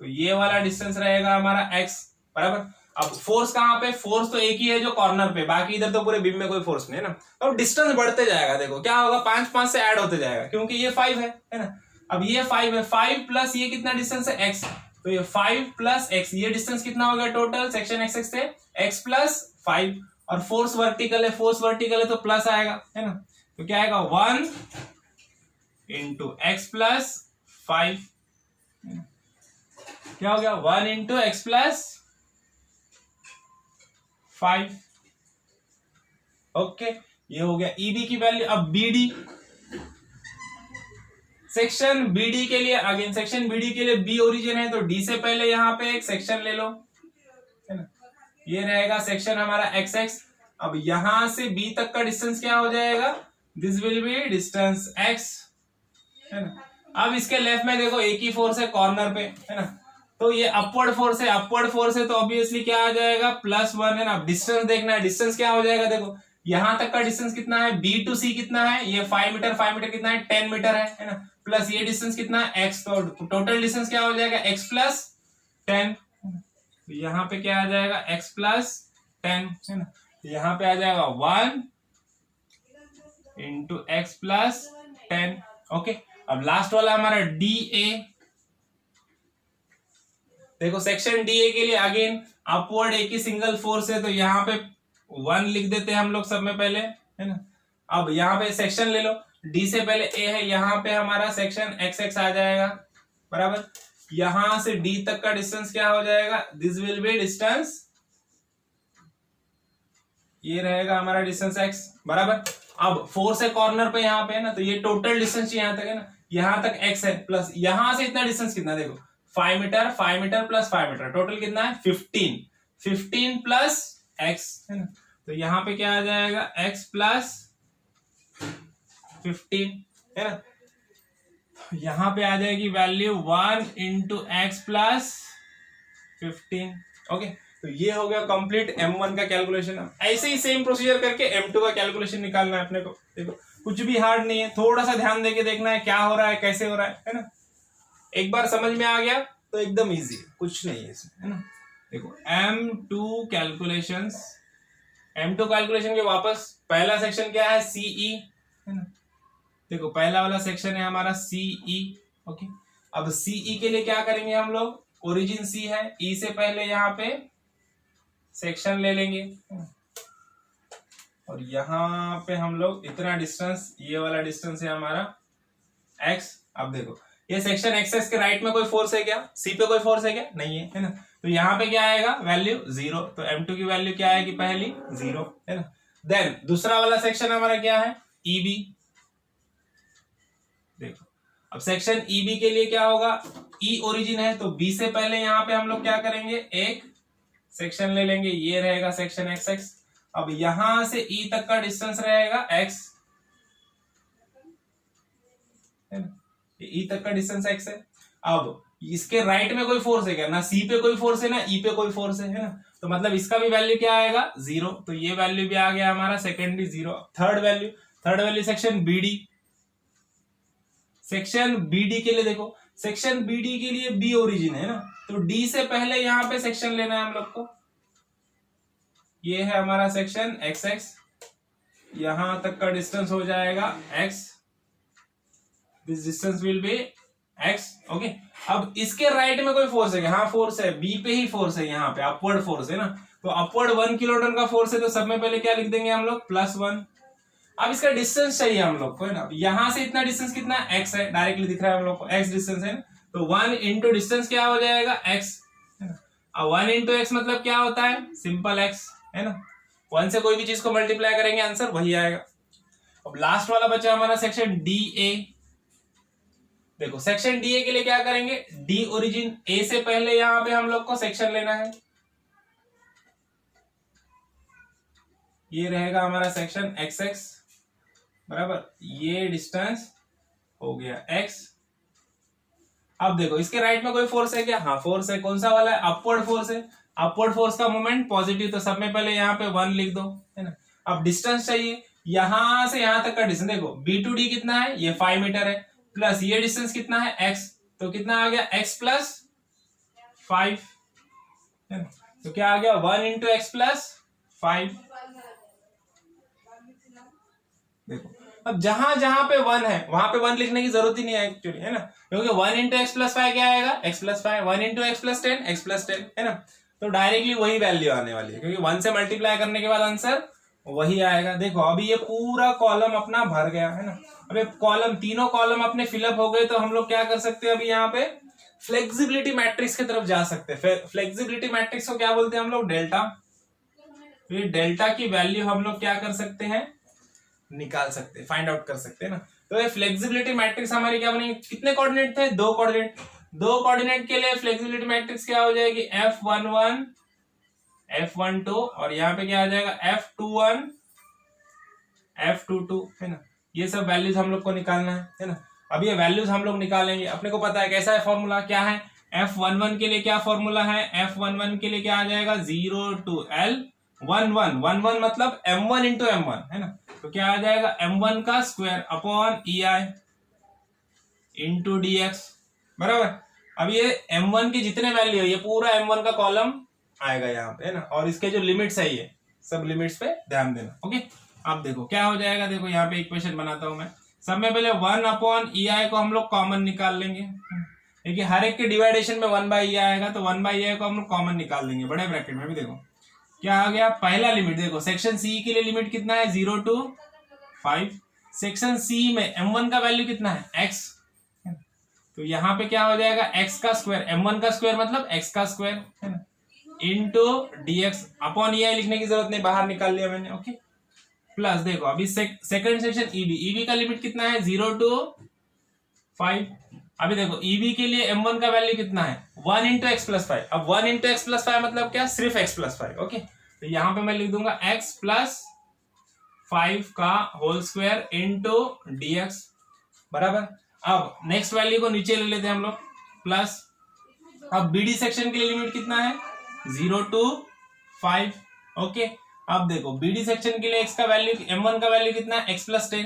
तो ये वाला डिस्टेंस रहेगा हमारा x, बराबर। अब फोर्स कहां पे, फोर्स तो एक ही है जो कॉर्नर पे, बाकी इधर तो पूरे बीम में कोई फोर्स नहीं है ना। तो अब डिस्टेंस बढ़ते जाएगा, देखो क्या होगा, 5 5 से ऐड होते जाएगा, क्योंकि ये 5 है ना। अब ये 5 है, 5 प्लस ये कितना डिस्टेंस है, x, तो ये 5 प्लस x, ये डिस्टेंस कितना हो गया टोटल सेक्शन एक्स एक्स से, x प्लस 5, और फोर्स वर्टिकल है, फोर्स वर्टिकल है तो प्लस आएगा, है ना, तो क्या आएगा 1 × x प्लस 5, क्या हो गया 1 × x प्लस 5, ओके, ये हो गया EB की वैल्यू। अब BD, सेक्शन BD के लिए, अगेन सेक्शन BD के लिए B ओरिजिन है, तो D से पहले यहाँ पे एक सेक्शन ले लो, है ना, ये रहेगा सेक्शन हमारा XX। अब यहां से B तक का डिस्टेंस क्या हो जाएगा, this will B distance x, है ना। अब इसके लेफ्ट में देखो एक ही फोर्स है कॉर्नर पे, है ना, तो ये अपवर्ड फोर्स है, अपवर्ड फोर्स है तो ऑब्वियसली क्या आ जाएगा, +1, है ना। डिस्टेंस देखना है, डिस्टेंस क्या हो जाएगा, देखो यहां तक का डिस्टेंस कितना है, B to C कितना है, ये 5 मीटर, 5 मीटर कितना है, 10 मीटर है ना, प्लस ये डिस्टेंस कितना है, x, तो टोटल डिस्टेंस क्या हो जाएगा, x + 10, तो यहाँ पे क्या आ जाएगा, x + 10, है ना, तो यहाँ पे आ जाएगा 1 × x + 10, ओके। अब लास्ट वाला हमारा DA, देखो सेक्शन DA के लिए अगेन अपवर्ड एक ही सिंगल फोर्स है, तो यहाँ पे 1 लिख देते हैं हम लोग सब में पहले, है ना। अब यहाँ पे सेक्शन ले लो, D से पहले A है, यहाँ पे हमारा सेक्शन XX आ जाएगा, बराबर। यहां से D तक का डिस्टेंस क्या हो जाएगा, दिस विल बी डिस्टेंस, ये रहेगा हमारा डिस्टेंस x बराबर। अब 4 से कॉर्नर पे यहाँ पे है ना, तो ये टोटल डिस्टेंस यहाँ तक है ना, यहाँ तक x है प्लस यहाँ से इतना डिस्टेंस कितना देखो 5 metre, 5 metre plus 5 metre, total कितना है 15, 15 प्लस x है ना, तो यहाँ पे क्या आ जाएगा x प्लस 15 है ना, यहाँ पे आ जाएगी value 1 into x plus 15। Okay, तो ये हो गया कंप्लीट m1 का कैलकुलेशन। ऐसे ही सेम प्रोसीजर करके m2 का कैलकुलेशन निकालना है अपने को। देखो कुछ भी हार्ड नहीं है, थोड़ा सा ध्यान देके देखना है क्या हो रहा है, कैसे हो रहा है ना। एक बार समझ में आ गया तो एकदम इजी है, कुछ नहीं है इसमें, है ना। देखो m2 कैलकुलेशंस, m2 कैलकुलेशन के वापस पहला सेक्शन क्या है CE है ना। देखो पहला वाला सेक्शन है हमारा CE। ओके, अब CE के लिए क्या करेंगे हम लोग, ओरिजिन C है, E से पहले यहाँ पे सेक्शन ले लेंगे और यहाँ पे हम लोग इतना डिस्टेंस, ये वाला डिस्टेंस है हमारा x। अब देखो ये सेक्शन एक्सेस के राइट में कोई फोर्स है क्या, C पे कोई फोर्स है क्या, नहीं है, है ना। तो यहाँ पे क्या आएगा वैल्यू 0, तो m2 की वैल्यू क्या आएगी पहली 0 है ना। देन दूसरा वाला सेक्शन हमारा क्या है EB। देखो अब सेक्शन EB के लिए क्या होगा, E ओरिजिन है तो B से पहले यहाँ पे हम लोग क्या करेंगे एक सेक्शन ले लेंगे, ये रहेगा सेक्शन XX। अब यहां से E तक का डिस्टेंस रहेगा x, है ना, E तक का डिस्टेंस x है। अब इसके राइट में कोई फोर्स है क्या, ना C पे कोई फोर्स है ना E पे कोई फोर्स है ना, तो मतलब इसका भी वैल्यू क्या आएगा 0, तो ये वैल्यू भी आ गया हमारा secondary 0। Third value section BD। Section BD के लिए देखो, सेक्शन BD के लिए B ओरिजिन है ना, तो D से पहले यहाँ पे सेक्शन लेना है हम लोग को। ये है हमारा सेक्शन XX, यहां तक का डिस्टेंस हो जाएगा x, this distance will be x। Okay, अब इसके राइट में कोई फोर्स है क्या, हाँ फोर्स है, B पे ही फोर्स है, यहाँ पे अपवर्ड फोर्स है ना, तो अपवर्ड 1 किलोन्यूटन का फोर्स है, तो सब में पहले क्या लिख देंगे हम लोग +1। अब इसका डिस्टेंस चाहिए हम लोग को है ना, यहां से इतना डिस्टेंस कितना x है, डायरेक्टली दिख रहा है हम लोग को x डिस्टेंस है ना, तो 1 इंटू डिस्टेंस क्या हो जाएगा x है ना। अब 1 इंटू x मतलब क्या होता है सिंपल x है ना, 1 से कोई भी चीज को मल्टीप्लाई करेंगे आंसर वही आएगा। अब लास्ट वाला बचा हमारा सेक्शन DA। देखो सेक्शन DA के लिए क्या करेंगे, D ओरिजिन, A से पहले यहां पे हम लोग को सेक्शन लेना है, ये रहेगा हमारा सेक्शन XX बराबर, ये डिस्टेंस हो गया x। अब देखो इसके राइट में कोई फोर्स है क्या, हाँ फोर्स है, कौन सा वाला है अपवर्ड फोर्स है, अपवर्ड फोर्स का मोमेंट पॉजिटिव, तो सब में पहले यहाँ पे 1 लिख दो है ना। अब डिस्टेंस चाहिए यहां से यहां तक का डिस्टेंस, देखो B to D कितना है, ये 5 मीटर है, प्लस ये डिस्टेंस कितना है x, तो कितना आ गया x प्लस 5 है ना, तो क्या आ गया 1 इंटू एक्स प्लस 5। देखो अब जहां जहां पे 1 है वहां पे 1 लिखने की जरूरत ही नहीं है एक्चुअली, है ना, क्योंकि 1 इंटू एक्स प्लस 5 क्या आएगा x plus 5, 1 into x plus 10 x plus 10 है ना, तो डायरेक्टली वही वैल्यू आने वाली है, क्योंकि 1 से मल्टीप्लाई करने के बाद आंसर वही आएगा। देखो अभी ये पूरा कॉलम अपना भर गया है ना, अभी कॉलम, तीनों कॉलम अपने फिलअप हो गए, तो हम लोग क्या कर सकते हैं अभी यहाँ पे फ्लेक्सिबिलिटी मैट्रिक्स की तरफ जा सकते हैं। फ्लेक्सिबिलिटी मैट्रिक्स को क्या बोलते हैं हम लोग, डेल्टा। तो ये डेल्टा की वैल्यू हम लोग क्या कर सकते हैं, निकाल सकते हैं, फाइंड आउट कर सकते हैं ना। तो ये फ्लेक्सिबिलिटी मैट्रिक्स हमारी क्या बनेगी, कितने कोऑर्डिनेट थे, 2 कोऑर्डिनेट, 2 कोऑर्डिनेट के लिए फ्लेक्सिबिलिटी मैट्रिक्स क्या हो जाएगी F11 F12 और यहाँ पे क्या आ जाएगा F21 F22 है ना। ये सब वैल्यूज हम लोग को निकालना है ना। अब ये वैल्यूज हम लोग निकालेंगे, अपने को पता है कैसा है फॉर्मूला, क्या है F11 के लिए क्या फॉर्मूला है, F11 के लिए क्या आ जाएगा 0 to L11, 11 मतलब M1 इंटू M1 है ना, तो क्या आ जाएगा M1 का square upon EI into DX बराबर। अब ये M1 की जितने वैल्यू है ये पूरा M1 का कॉलम आएगा यहाँ पे है ना, और इसके जो लिमिट्स है ये सब लिमिट्स पे ध्यान देना। ओके, अब देखो क्या हो जाएगा, देखो यहाँ पे इक्वेशन बनाता हूं मैं, सब में पहले 1 अपॉन EI को हम लोग कॉमन निकाल लेंगे, देखिए हर एक के डिवाइडेशन में 1 बाई EI आएगा, तो 1 बाई EI को हम लोग कॉमन निकाल देंगे बड़े ब्रैकेट में भी। देखो क्या आ गया, पहला लिमिट देखो सेक्शन C के लिए लिमिट कितना है 0 to 5, सेक्शन C में M1 का वैल्यू कितना है x, तो यहाँ पे क्या हो जाएगा x का स्क्वायर, M1 का स्क्वायर मतलब x का स्क्वायर है ना, इंटू dx अपॉन ei लिखने की जरूरत नहीं, बाहर निकाल लिया मैंने। ओके, प्लस देखो अभी सेकंड सेक्शन ईबी का लिमिट कितना है 0 to 5। अभी देखो ईबी के लिए m1 का वैल्यू कितना है 1 इंटू एक्स प्लस 5। अब 1 इंटू एक्स प्लस 5 मतलब क्या, सिर्फ x प्लस 5। ओके, तो यहां पे मैं लिख दूंगा x प्लस 5 का होल स्क्वायर इंटू dx बराबर। अब नेक्स्ट वैल्यू को नीचे ले लेते हैं हम लोग प्लस। अब बीडी सेक्शन के लिए लिमिट कितना है 0 to 5। ओके, अब देखो बीडी सेक्शन के लिए x का वैल्यू m1 का वैल्यू कितना है x प्लस 10।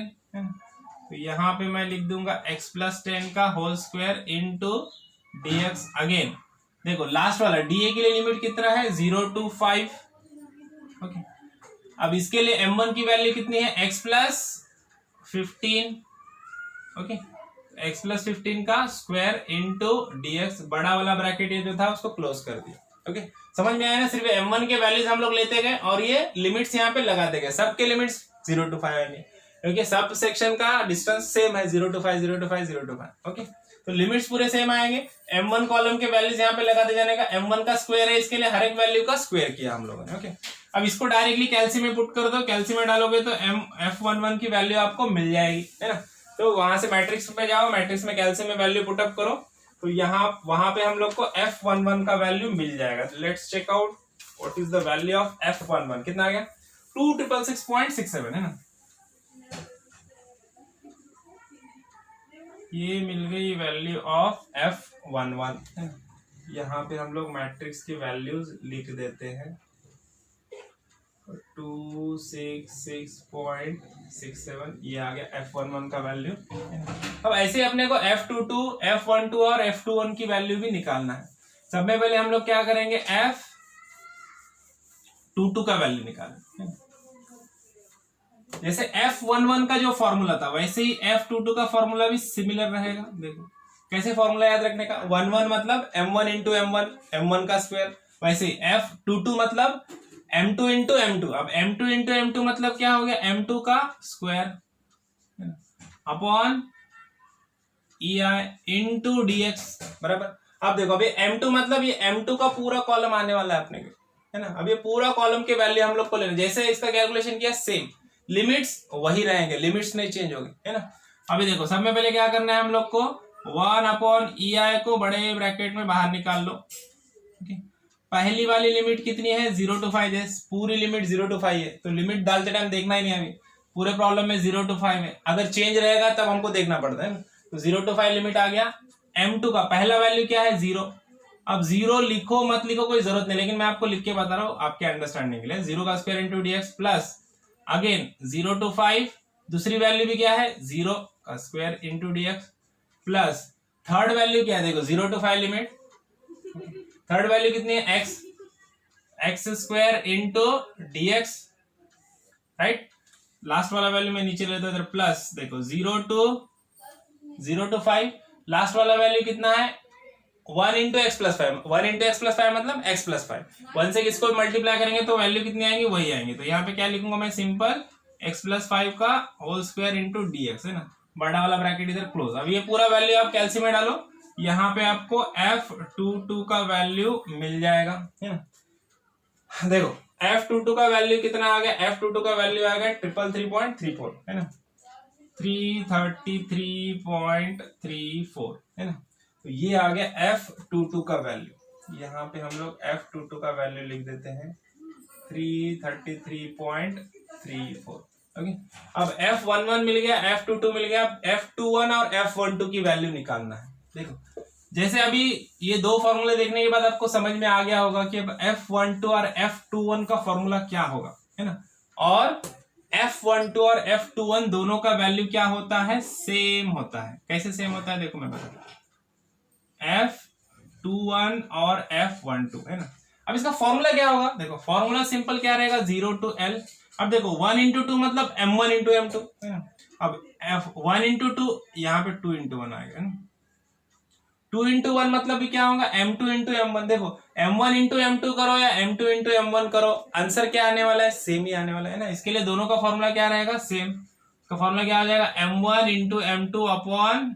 तो यहाँ पे मैं लिख दूंगा x प्लस 10 का whole square into dx। Again देखो लास्ट वाला dA के लिए लिमिट कितना है 0 to 5। ओके, अब इसके लिए m1 की वैल्यू कितनी है x plus 15। Okay, x plus 15 का स्क्वायर इंटू dx, बड़ा वाला ब्रैकेट ये जो था उसको क्लोज कर दिया। ओके, समझ में आया ना, सिर्फ m1 के वैल्यूज हम लोग लेते गए और ये लिमिट्स यहाँ पे लगाते गए, सबके लिमिट्स 0 to 5 आएंगे क्योंकि सब सेक्शन का डिस्टेंस सेम है 0 to 5 0 to 5 0 to 5। ओके, तो लिमिट्स पूरे सेम आएंगे। m1 कॉलम के वैल्यूज यहाँ पे लगाते जाने का, m1 का स्क्वायर है, इसके लिए हर एक वैल्यू का स्क्वायर किया हम लोगों ने। ओके, अब इसको डायरेक्टली कैल्सी में पुट कर दो, कैल्सी में डालोगे तो f11 की वैल्यू आपको मिल जाएगी, है ना। तो वहां से मैट्रिक्स में जाओ, मैट्रिक्स में कैल्सी में वैल्यू पुटअप करो, तो यहाँ वहां पे हम लोग को f11 का वैल्यू मिल जाएगा। Let's check out what is the value of f11। कितना आ गया 2666.67, है ना। ये मिल गई वैल्यू ऑफ f11। यहाँ पे हम लोग मैट्रिक्स की वैल्यूज लिख देते हैं 266.67, ये आ गया f11 का वैल्यू। अब ऐसे अपने को f22, f12 और f21 की वैल्यू भी निकालना है। सब में पहले हम लोग क्या करेंगे f22 का वैल्यू निकालेंगे। जैसे f11 का जो फॉर्मूला था वैसे ही f22 का फॉर्मूला भी सिमिलर रहेगा। देखो कैसे फॉर्मूला याद रखने का, 11 मतलब m1 इंटू m1 का स्क्वायर, वैसे ही f22 मतलब m2 इंटू m2। अब m2 इंटू m2 मतलब क्या हो गया m2 का square upon ei into dx बराबर। अब देखो अभी m2 मतलब ये m2 का पूरा कॉलम आने वाला है अपने को, है ना। अब ये पूरा कॉलम के वैल्यू हम लोग को लेना, जैसे इसका कैलकुलेशन किया सेम, लिमिट्स वही रहेंगे, लिमिट्स नहीं चेंज होगी, है ना। अभी देखो सब में पहले क्या करना है हम लोग को 1 अपॉन ei को बड़े ब्रैकेट में बाहर निकाल लो। पहली वाली लिमिट कितनी है 0 to 5 है, पूरी लिमिट 0 to 5 है, तो लिमिट डालते टाइम देखना ही नहीं, अभी पूरे प्रॉब्लम में 0 to 5 है। अगर चेंज रहेगा तब हमको देखना पड़ता है ना। तो 0 to 5 लिमिट आ गया। m2 का पहला वैल्यू क्या है 0। अब 0 लिखो मत लिखो कोई जरूरत नहीं, लेकिन मैं आपको लिख के बता रहा हूँ आपके अंडरस्टैंडिंग के लिए। 0 का square into dx plus again 0 to 5, दूसरी वैल्यू भी क्या है 0 का square into dx plus third value क्या है, देखो 0 to 5 लिमिट, थर्ड वैल्यू कितनी है x square into dx, right. Last वाला वैल्यू मैं नीचे लेता हूं प्लस, देखो 0 to 5, लास्ट वाला वैल्यू कितना है 1 into x plus 5। 1 into x plus 5 मतलब x प्लस 5। 1 से किसको मल्टीप्लाई करेंगे तो वैल्यू कितनी आएंगी वही आएंगे। तो यहाँ पे क्या लिखूंगा मैं, सिंपल x प्लस 5 का होल स्क्वायर इंटू dx, है ना, बड़ा वाला ब्रैकेट इधर क्लोज। अब ये पूरा वैल्यू आप कैल्सी में डालो, यहाँ पे आपको f22 का वैल्यू मिल जाएगा, है ना। देखो f22 का वैल्यू कितना आ गया, f22 का वैल्यू आ गया 333.34, है ना, 333.34, है ना। तो ये आ गया f22 का वैल्यू। यहाँ पे हम लोग f22 का वैल्यू लिख देते हैं 333.34। ओके, अब f11 मिल गया, f22 मिल गया, f21 और f12 की वैल्यू निकालना है। देखो जैसे अभी ये दो फॉर्मूले देखने के बाद आपको समझ में आ गया होगा कि अब f12 और f21 का फॉर्मूला क्या होगा, है ना। और f12 और f21 दोनों का वैल्यू क्या होता है, सेम होता है। कैसे सेम होता है देखो मैं बताता हूं, f21 और f12, है ना। अब इसका फॉर्मूला क्या होगा, देखो फॉर्मूला सिंपल क्या रहेगा 0 to l। अब देखो 1 into 2 मतलब m1 into m2, है ना। अब f1 into 2 यहाँ पे 2 into 1 आएगा ना, 2 into 1 मतलब भी क्या होगा m2 into m1। देखो m1 into m2 करो या m2 into m1 करो, आंसर क्या आने वाला है, सेम ही आने वाला है ना। इसके लिए दोनों का फॉर्मूला क्या रहेगा, सेम। का फॉर्मूला क्या आ जाएगा m1 into m2 upon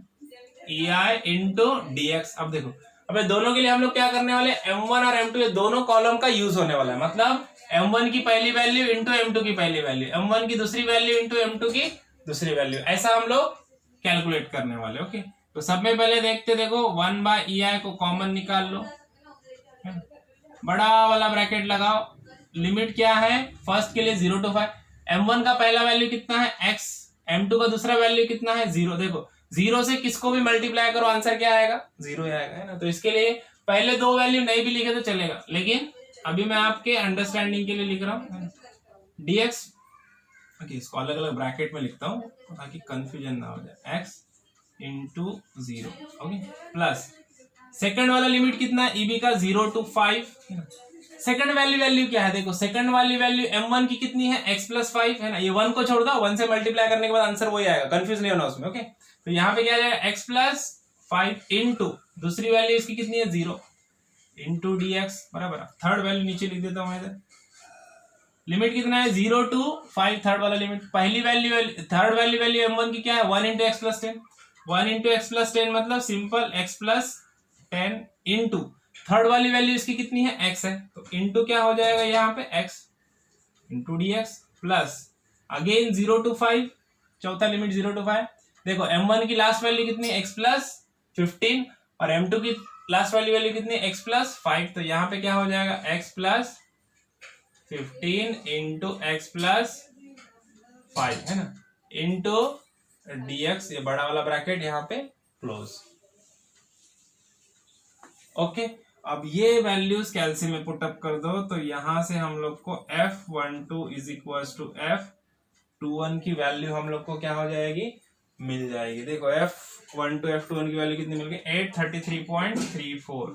ei into dx। अब देखो अबे दोनों के लिए हम लोग क्या करने वाले, M1 और M2 ये दोनों कॉलम का यूज होने वाला है, मतलब M1 की पहली वैल्यू इंटू M2 की पहली वैल्यू, M1 की दूसरी वैल्यू इंटू M2 की दूसरी वैल्यू, ऐसा हम लोग कैलकुलेट करने वाले। ओके, तो सब में पहले देखते, देखो 1/ei को कॉमन निकाल लो, बड़ा वाला ब्रैकेट लगाओ, लिमिट क्या है फर्स्ट के लिए 0 to 5, M1 का पहला वैल्यू कितना है x, M2 का दूसरा वैल्यू कितना है 0, देखो 0 से किसको भी मल्टीप्लाई करो आंसर क्या आएगा 0 आएगा, है ना। तो इसके लिए पहले दो वैल्यू नहीं भी लिखे तो चलेगा, लेकिन अभी मैं आपके अंडरस्टैंडिंग के लिए लिख रहा हूँ dx, ओके इसको अलग अलग ब्रैकेट में लिखता हूँ ताकि कंफ्यूजन ना हो जाए, x into 0, okay plus second वाला लिमिट कितना है ईबी का 0 to 5, सेकंड वैल्यू क्या है, देखो सेकंड वाली वैल्यू M1 की कितनी है x + 5, है ना, ये 1 को छोड़ दो, 1 से मल्टीप्लाई करने के बाद आंसर वही आएगा, कंफ्यूज नहीं होना उसमें। ओके, तो यहाँ पे क्या आ जाएगा x + 5 इंटू दूसरी वैल्यू इसकी कितनी है 0 इंटू dx बराबर, थर्ड वैल्यू नीचे लिख देता हूँ इधर, लिमिट कितना है 0 to 5, थर्ड वाला लिमिट, पहली वैल्यू थर्ड वैल्यू M1 की क्या है 1 इंटू x + 10, 1 इंटू x + 10 मतलब सिंपल x + 10 इंटू थर्ड वाली वैल्यू इसकी कितनी है x है, तो इंटू क्या हो जाएगा यहाँ पे x into dx plus again 0 to 5, चौथा लिमिट 0 to 5, देखो M1 की लास्ट वैल्यू कितनी है x + 15 और M2 की लास्ट वैल्यू कितनी है x + 5, तो यहाँ पे क्या हो जाएगा x + 15 इंटू x + 5, है ना, इंटू dx, ये बड़ा वाला ब्रैकेट यहाँ पे क्लोज। ओके, अब ये वैल्यूज कैल्शियम में पुटअप कर दो, तो यहां से हम लोग को F12 is equal to F21 की वैल्यू हम लोग को क्या हो जाएगी, मिल जाएगी। देखो F12 F21 की वैल्यू कितनी मिल गई 833.34,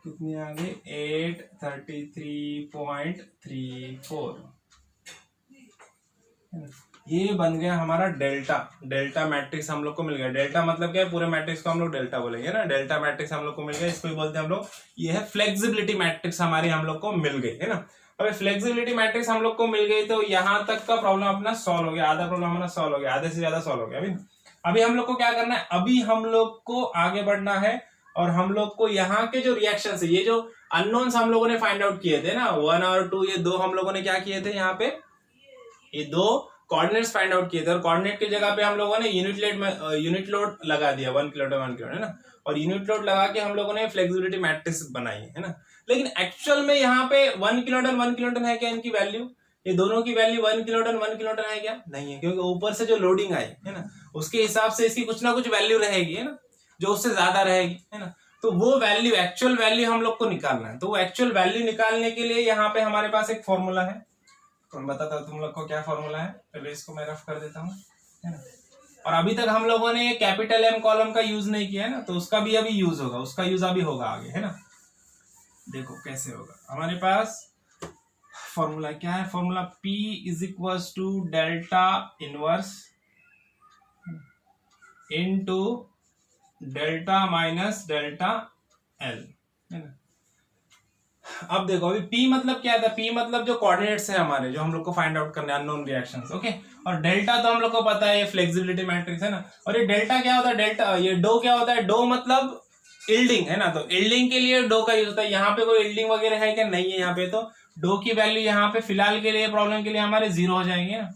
कितनी आ गई 833.34, ये बन गया हमारा डेल्टा मैट्रिक्स हम लोग को मिल गया। डेल्टा मतलब क्या है, पूरे मैट्रिक्स को हम लोग डेल्टा बोलेंगे ना, डेल्टा मैट्रिक्स हम लोग को मिल गया, इसको ही बोलते हैं हम लोग, ये है फ्लेक्सिबिलिटी मैट्रिक्स हमारी हम लोग को मिल गई, है ना। अब फ्लेक्सिबिलिटी मैट्रिक्स हम लोग को मिल गई, तो यहाँ तक का प्रॉब्लम अपना सॉल्व हो गया, आधा प्रॉब्लम हमारा सॉल्व हो गया, आधे से ज्यादा सॉल्व हो गया। अभी हम लोग को क्या करना है, अभी हम लोग को आगे बढ़ना है और हम लोग को यहाँ के जो रिएक्शन है, ये जो अननोन्स हम लोगों ने फाइंड आउट किए थे ना 1 और 2, ये दो हम लोगों ने क्या किए थे, यहाँ पे ये दो कोऑर्डिनेट्स फाइंड आउट किए थे, और कोऑर्डिनेट की जगह पे हम लोगों ने यूनिट लोड लगा दिया 1 किलोमीटर 1 किलोमीटर, है ना, और यूनिट लोड लगा के हम लोगों ने फ्लेक्सिबिलिटी मैट्रिक्स बनाई है ना। लेकिन एक्चुअल में यहाँ पे 1 किलोमीटर है क्या इनकी वैल्यू, ये दोनों की वैल्यू 1 किलोमीटर है क्या, नहीं है, क्योंकि ऊपर से जो लोडिंग आई है ना उसके हिसाब से इसकी कुछ ना कुछ वैल्यू रहेगी, है ना, जो उससे ज्यादा रहेगी, है ना। तो वो वैल्यू एक्चुअल वैल्यू हम लोग को निकालना है, तो वो एक्चुअल वैल्यू निकालने के लिए यहाँ पे हमारे पास एक फॉर्मूला है, तो मैं बताता हूँ तुम लोग को क्या फॉर्मूला है, पहले इसको मैं रफ कर देता हूँ, है ना। और अभी तक हम लोगों ने कैपिटल M कॉलम का यूज नहीं किया है ना, तो उसका भी अभी यूज होगा, उसका यूज अभी होगा आगे, है ना। देखो कैसे होगा, हमारे पास फॉर्मूला क्या है, formula P is equal to delta inverse into delta minus delta L, है ना। अब देखो अभी P मतलब क्या था, P मतलब जो कोऑर्डिनेट्स है हमारे, जो हम लोग को फाइंड आउट करने अननोन रिएक्शंस, ओके। और डेल्टा तो हम लोग को पता है ये फ्लेक्सिबिलिटी मैट्रिक्स है ना। और ये डेल्टा क्या होता है, डेल्टा ये डो क्या होता है, डो मतलब इल्डिंग, है ना। तो इल्डिंग के लिए डो का यूज होता है, यहाँ पे कोई इल्डिंग वगैरह है क्या, नहीं है यहाँ पे, तो डो की वैल्यू यहाँ पे फिलहाल के लिए प्रॉब्लम के लिए हमारे 0 हो जाएंगे ना।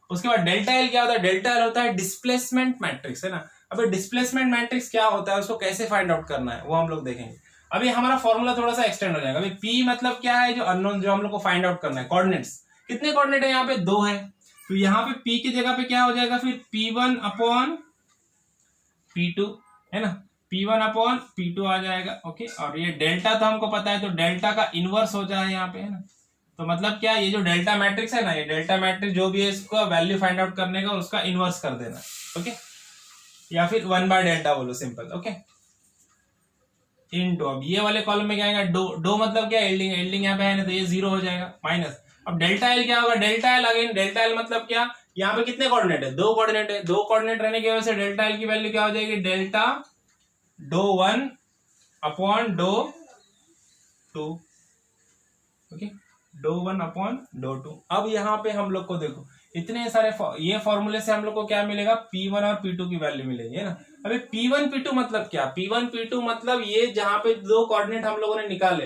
उसके बाद डेल्टा एल क्या होता है, डेल्टा एल होता है डिस्प्लेसमेंट मैट्रिक्स, है ना। अब डिस्प्लेसमेंट मैट्रिक्स क्या होता है, उसको कैसे फाइंड आउट करना है वो हम लोग देखेंगे। अभी हमारा फॉर्मूला थोड़ा सा एक्सटेंड हो जाएगा। अभी P मतलब क्या है, जो अननोन, जो हम लोग को फाइंड आउट करना है, कोऑर्डिनेट्स, कितने कोऑर्डिनेट है यहाँ पे 2 है, तो यहाँ पे P की जगह पे क्या हो जाएगा फिर P1 अपॉन P2, है ना, P1 अपॉन P2 आ जाएगा, ओके। और ये डेल्टा तो हमको पता है, तो डेल्टा का इनवर्स हो जाए यहाँ पे, है ना। तो मतलब क्या, ये जो डेल्टा मैट्रिक्स है ना, ये डेल्टा मैट्रिक्स जो भी है इसका वैल्यू फाइंड आउट करने का उसका इनवर्स कर देना, ओके, या फिर 1/डेल्टा बोलो सिंपल, ओके। इनटू अब ये वाले कॉलम में क्या आएगा, डो मतलब क्या, एल्डिंग, एल्डिंग यहाँ पे है ना, तो ये 0 हो जाएगा, माइनस अब डेल्टा एल क्या होगा, delta L again, delta L मतलब क्या, यहाँ पे कितने कोऑर्डिनेट है, 2 कोऑर्डिनेट है, 2 कोऑर्डिनेट रहने की वजह से डेल्टा एल की वैल्यू क्या हो जाएगी, delta do 1 upon do 2, okay, do 1 upon do 2। अब यहाँ पे हम लोग को देखो इतने सारे ये फॉर्मूले से हम लोग को क्या मिलेगा, P1 और P2 की वैल्यू मिलेगी, है ना। अभी P1 P2 मतलब क्या, P1 P2 मतलब ये जहां पे दो कोऑर्डिनेट हम लोगों ने निकाले,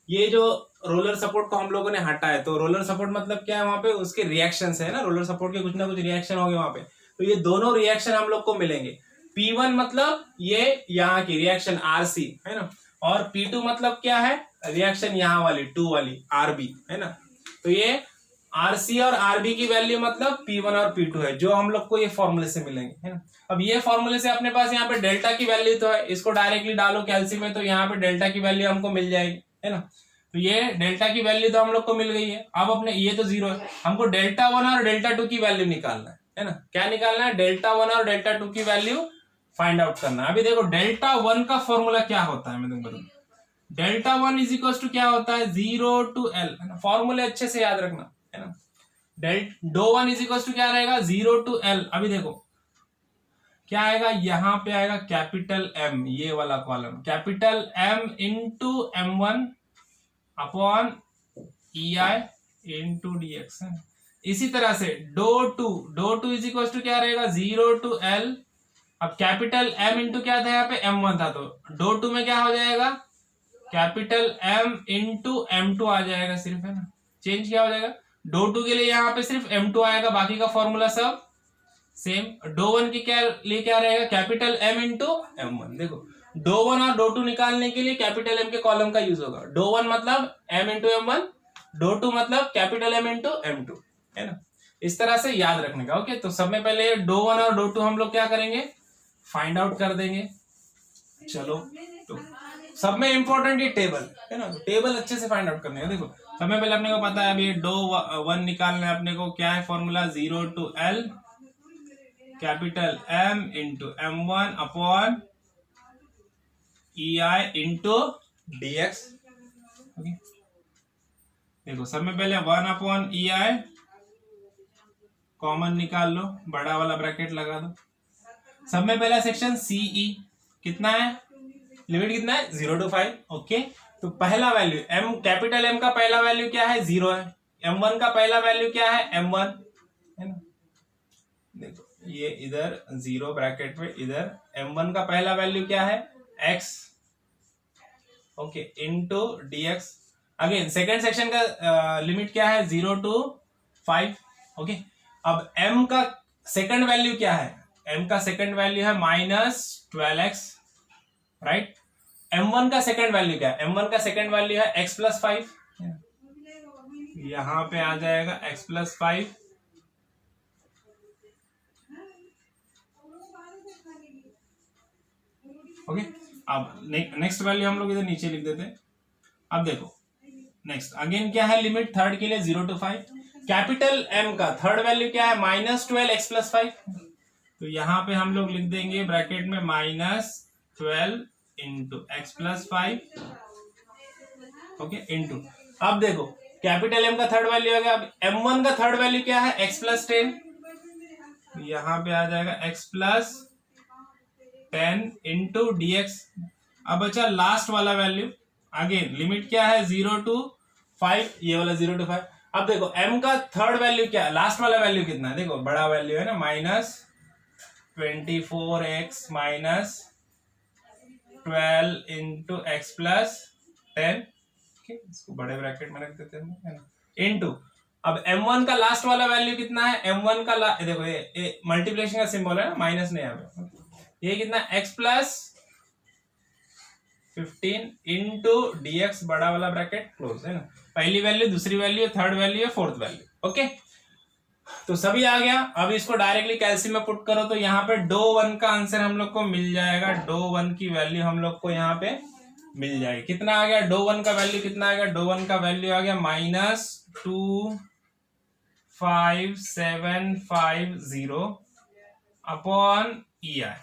ये जो रोलर सपोर्ट को हम लोगों ने हटाए, तो रोलर सपोर्ट मतलब क्या है, वहां पे उसके रिएक्शन है ना, रोलर सपोर्ट के कुछ ना कुछ रिएक्शन होंगे वहां पे, तो ये दोनों रिएक्शन हम लोग को मिलेंगे। P1 मतलब ये यहाँ की रिएक्शन RC है ना, और P2 मतलब क्या है, रिएक्शन यहाँ वाली 2 वाली RB है ना। तो ये RC और RB की वैल्यू मतलब P1 और P2 है, जो हम लोग को ये फॉर्मूले से मिलेंगे, है ना। अब ये फॉर्मूले से अपने पास यहाँ पे डेल्टा की वैल्यू तो है, इसको डायरेक्टली डालो कैल्सी में, तो यहाँ पे डेल्टा की वैल्यू हमको मिल जाएगी, है ना। तो ये डेल्टा की वैल्यू तो हम लोग को मिल गई है। अब अपने ये तो 0 है, हमको डेल्टा 1 और डेल्टा 2 की वैल्यू निकालना है ना। क्या निकालना है, डेल्टा 1 और डेल्टा 2 की वैल्यू फाइंड आउट करना है। अभी देखो डेल्टा 1 का फॉर्मूला क्या होता है, मैं तुमको बताऊं। डेल्टा 1 इज इक्वल टू क्या होता है, 0 to L, है ना। फॉर्मूले अच्छे से याद रखना, है ना। डो 1 इज इक्वल टू क्या रहेगा, 0 to L। अभी देखो क्या आएगा, यहां पे आएगा कैपिटल M, ये वाला column capital M into M1 upon EI into DX। इसी तरह से डो 2 इज इक्वल टू क्या रहेगा, 0 to L। अब कैपिटल M इंटू क्या था, यहाँ पे M1 था, तो डो 2 में क्या हो जाएगा, कैपिटल M इंटू M2 आ जाएगा सिर्फ, है ना। चेंज क्या हो जाएगा, डो 2 के लिए यहाँ पे सिर्फ M2 आएगा, बाकी का फॉर्मूला सब सेम। डो 1 के क्या लिए क्या रहेगा, कैपिटल M इंटू M1। देखो डो 1 और डो 2 निकालने के लिए कैपिटल M के कॉलम का यूज होगा। डो 1 मतलब M इंटू M1, डो 2 मतलब कैपिटल M इंटू M2, है ना। इस तरह से याद रखने का। ओके, तो सब में पहले डो 1 और डो 2 हम लोग क्या करेंगे, फाइंड आउट कर देंगे। चलो, तो सब में इंपॉर्टेंट ये टेबल है ना, टेबल अच्छे से फाइंड आउट करने का। देखो सब में पहले अपने को पता है, अभी डो 1 निकालना है अपने को, क्या है formula, 0 to L capital M into M1 upon EI into DX। Okay, देखो सब में पहले 1 अपॉन EI कॉमन निकाल लो, बड़ा वाला ब्रैकेट लगा दो। सब में पहला सेक्शन CE कितना है, लिमिट कितना है, 0 to 5। ओके, तो पहला वैल्यू M, कैपिटल M का पहला वैल्यू क्या है, 0 है। M1 का पहला वैल्यू क्या है, M1, है ना। देखो ये इधर 0 ब्रैकेट में, इधर M1 का पहला वैल्यू क्या है, X, okay, into DX। Again second section का लिमिट क्या है, 0 to 5। ओके, अब M का सेकंड वैल्यू क्या है, M का सेकंड वैल्यू है -12x, राइट। M1 का सेकंड वैल्यू क्या है, M1 का सेकंड वैल्यू है x + 5, यहां पे आ जाएगा x + 5। ओके, अब नेक्स्ट वैल्यू हम लोग इधर नीचे लिख देते हैं। अब देखो नेक्स्ट अगेन क्या है, लिमिट थर्ड के लिए 0 to 5। कैपिटल M का थर्ड वैल्यू क्या है, -12x + 5। तो यहां पे हम लोग लिख देंगे ब्रैकेट में -12 इंटू x + 5, ओके, इंटू। अब देखो कैपिटल M का थर्ड वैल्यू आ गया। अब M1 का थर्ड वैल्यू क्या है, x + 10। यहां पे आ जाएगा x + 10 इंटू DX। अब बचा लास्ट वाला वैल्यू, अगेन लिमिट क्या है, 0 to 5, ये वाला 0 to 5। अब देखो M का थर्ड वैल्यू क्या है, लास्ट वाला वैल्यू कितना है, देखो बड़ा वैल्यू है ना, -24x -12 इंटू x + 10। इसको बड़े ब्रैकेट में रख देते हैं, है ना, इंटू। अब M1 का लास्ट वाला वैल्यू कितना है, M1 का देखो ये मल्टीप्लिकेशन का सिंबल है ना, माइनस नहीं है, ये कितना, x + 15 इंटू DX, बड़ा वाला ब्रैकेट क्लोज, है ना। पहली वैल्यू, दूसरी value, third value, fourth value. Okay, तो सभी आ गया। अब इसको डायरेक्टली कैल्सी में पुट करो, तो यहाँ पे डो 1 का आंसर हम लोग को मिल जाएगा। डो 1 की वैल्यू हम लोग को यहाँ पे मिल जाएगी। कितना आ गया, डो 1 का वैल्यू कितना आ गया, डो 1 का वैल्यू आ गया -25750 अपॉन EI।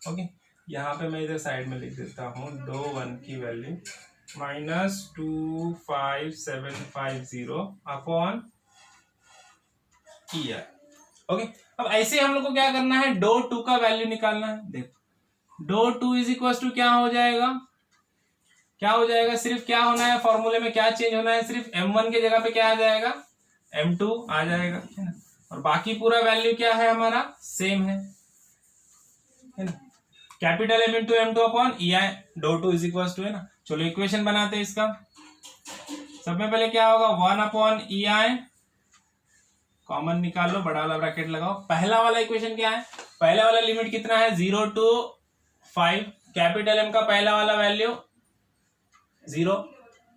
ओके, यहाँ पे मैं इधर साइड में लिख देता हूँ, डो 1 की वैल्यू -25750 अपॉन EI। ओके, अब ऐसे हम लोग को क्या करना है, डो 2 का वैल्यू निकालना है। देखो डो 2 इज इक्वल टू क्या हो जाएगा, सिर्फ क्या होना है, फॉर्मूले में क्या चेंज होना है, सिर्फ M1 की जगह पे क्या आ जाएगा, M2 आ जाएगा, है ना। और बाकी पूरा वैल्यू क्या है हमारा, सेम है ना। Capital M into M2 upon EI do two is equal to है ना। चलो इक्वेशन बनाते हैं इसका। सब में पहले क्या होगा, 1 अपॉन EI कॉमन निकाल लो, बड़ा वाला ब्रैकेट लगाओ। पहला वाला इक्वेशन क्या है, पहला वाला लिमिट कितना है 0 to 5, कैपिटल M का पहला वाला वैल्यू 0,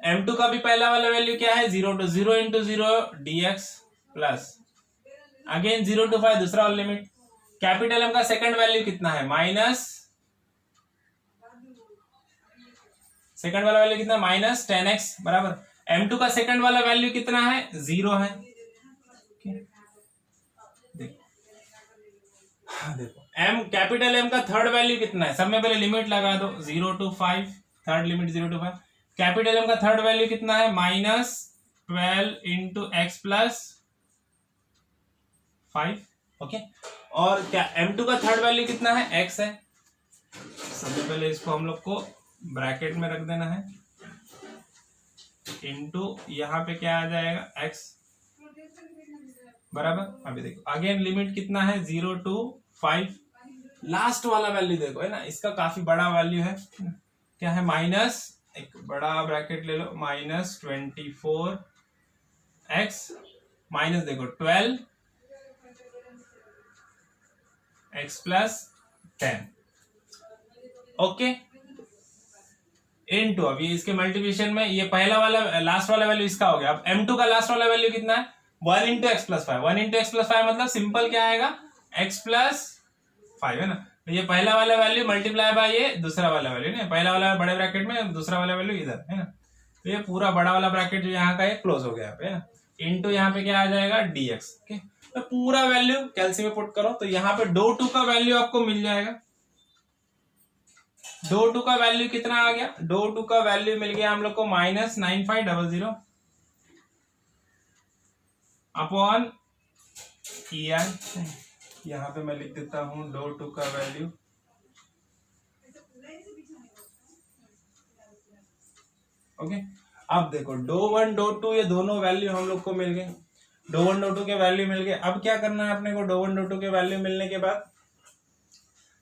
M2 का भी पहला वाला वैल्यू क्या है 0 to 0 into 0 dx plus again 0 to 5 दूसरा वाला लिमिट। कैपिटल M का सेकंड वैल्यू कितना है माइनस, सेकंड वाला वैल्यू कितना माइनस 10x बराबर। M2 का सेकंड वाला वैल्यू कितना है 0 है। देखो M कैपिटल M का थर्ड वैल्यू कितना है, सब में पहले लिमिट लगा दो 0 to 5, third limit 0 to 5। Capital M का थर्ड वैल्यू कितना है minus 12 into x plus 5। Okay, और क्या M2 का थर्ड वैल्यू कितना है x है। सबसे पहले इसको हम लोग को ब्रैकेट में रख देना है, इंटू यहाँ पे क्या आ जाएगा x बराबर। अभी देखो अगेन लिमिट कितना है 0 to 5, लास्ट वाला वैल्यू देखो है ना, इसका काफी बड़ा वैल्यू है, क्या है माइनस, एक बड़ा ब्रैकेट ले लो, माइनस 24x माइनस देखो 12x प्लस 10। ओके, इनटू अभी इसके मल्टीप्लिकेशन में ये पहला वाला लास्ट वाला वैल्यू इसका हो गया। अब M2 का लास्ट वाला वैल्यू कितना है 1 into x plus 5, 1 into x plus 5 मतलब सिंपल क्या आएगा x प्लस 5 है ना। तो ये पहला वाला वैल्यू मल्टीप्लाई बाय ये दूसरा वाला वैल्यू ना, पहला वाला बड़े ब्रैकेट में, दूसरा वाला वैल्यू इधर है ना। तो ये पूरा बड़ा वाला ब्रैकेट जो यहाँ का है क्लोज हो गया यहाँ पे है ना, इंटू यहाँ पे क्या आ जाएगा dx। ओके, तो पूरा वैल्यू कैलसी में पुट करो तो यहाँ पे डो टू का वैल्यू आपको मिल जाएगा। डो टू का वैल्यू कितना आ गया, डो टू का वैल्यू मिल गया हम लोग को माइनस 9500 अपॉन EI। यहाँ पे मैं लिख देता हूं डो टू का वैल्यू, ओके। अब देखो डो 1 डो 2 ये दोनों वैल्यू हम लोग को मिल गए, डो 1 डो 2 के वैल्यू मिल गए। अब क्या करना है अपने को, डो 1 डो 2 के वैल्यू मिलने के बाद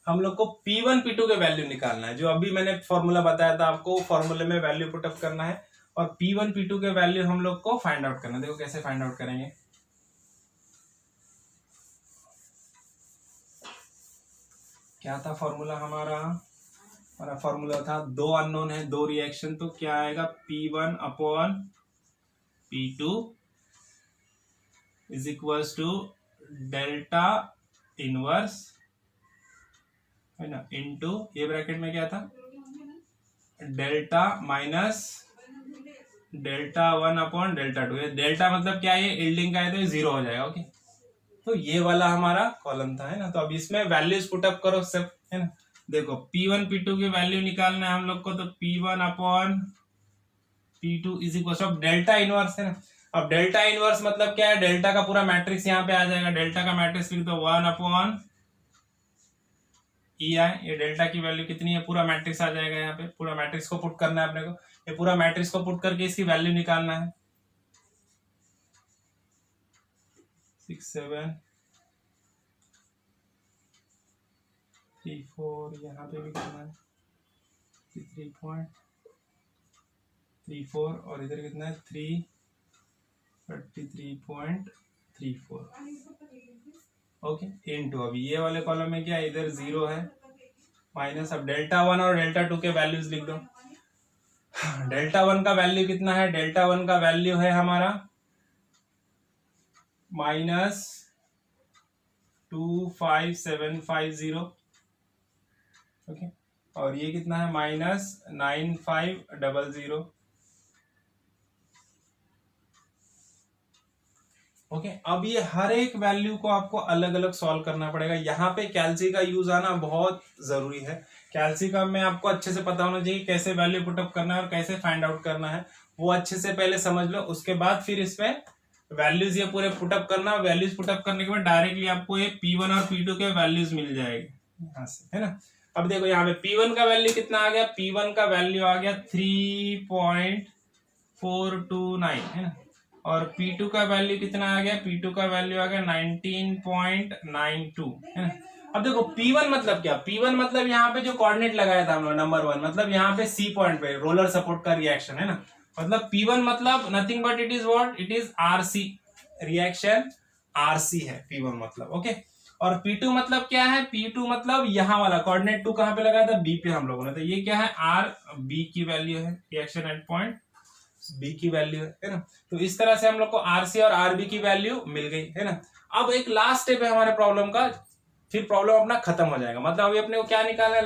हम लोग को P1 P2 के वैल्यू निकालना है, जो अभी मैंने फॉर्मूला बताया था आपको, फॉर्मूले में वैल्यू पुटअप करना है और P1 P2 के वैल्यू हम लोग को फाइंड आउट करना है। देखो कैसे फाइंड आउट करेंगे, क्या था फॉर्मूला हमारा फॉर्मूला था दो अननोन है दो रिएक्शन, तो क्या आएगा P1 upon P2 is equals to delta inverse है ना, इनटू ये ब्रैकेट में क्या था delta minus delta 1 upon delta 2। ये डेल्टा मतलब क्या है, यील्डिंग का है तो ये 0 हो जाएगा। ओके, तो ये वाला हमारा कॉलम था है ना। तो अब इसमें वैल्यूज पुटअप करो सब है ना। देखो P1 P2 की वैल्यू निकालना है हम लोग को, तो P1 upon P2 is equal to delta inverse है ना। अब डेल्टा इनवर्स मतलब क्या है, डेल्टा का पूरा मैट्रिक्स यहाँ पे आ जाएगा, डेल्टा का मैट्रिक्स लिख दो 1 अपॉन EI। ये डेल्टा की वैल्यू कितनी है, पूरा मैट्रिक्स आ जाएगा यहाँ पे, पूरा मैट्रिक्स को पुट करना है अपने को, ये पूरा मैट्रिक्स को पुट करके इसकी वैल्यू निकालना है 6 7 3 4, यहाँ पे भी कितना है 3.34 और इधर कितना है 33.34। ओके, इनटू अभी ये वाले कॉलम में क्या है, इधर 0 है माइनस, अब डेल्टा 1 और डेल्टा 2 के वैल्यूज लिख दो। डेल्टा 1 का वैल्यू कितना है, डेल्टा 1 का वैल्यू है हमारा माइनस 25750। ओके, और ये कितना है माइनस 9500। ओके, अब ये हर एक वैल्यू को आपको अलग अलग सॉल्व करना पड़ेगा। यहाँ पे कैल्सी का यूज आना बहुत जरूरी है। कैल्सी का में आपको अच्छे से पता होना चाहिए कैसे वैल्यू पुटअप करना है और कैसे फाइंड आउट करना है, वो अच्छे से पहले समझ लो। उसके बाद फिर इसमें वैल्यूज ये पूरे पुटअप करना, वैल्यूज पुटअप करने के बाद डायरेक्टली आपको ये P1 और P2 के वैल्यूज मिल जाएंगे यहाँ से है ना। अब देखो यहाँ पे P1 का वैल्यू कितना आ गया, P1 का वैल्यू आ गया 3.429 है ना, और P2 का वैल्यू कितना आ गया, P2 का वैल्यू आ गया 19.92 है ना। अब देखो P1 मतलब क्या, P1 मतलब यहाँ पे जो कोऑर्डिनेट लगाया था हम लोग नंबर 1, मतलब यहाँ पे C पॉइंट पे रोलर सपोर्ट का रिएक्शन है ना, मतलब P1 मतलब nothing but it is what, it is RC, reaction RC है P1 मतलब, ओके। और P2 मतलब क्या है, P2 मतलब यहाँ वाला कोऑर्डिनेट 2 कहाँ पे लगाया था, B पे हम लोगों ने, तो ये क्या है, RB की वैल्यू है, रिएक्शन एंड पॉइंट B की वैल्यू है ना। तो इस तरह से हम लोग को RC और RB की वैल्यू मिल गई है ना। अब एक लास्ट स्टेप है हमारे प्रॉब्लम का, फिर प्रॉब्लम अपना खत्म हो जाएगा। मतलब अभी अपने को क्या निकालना है,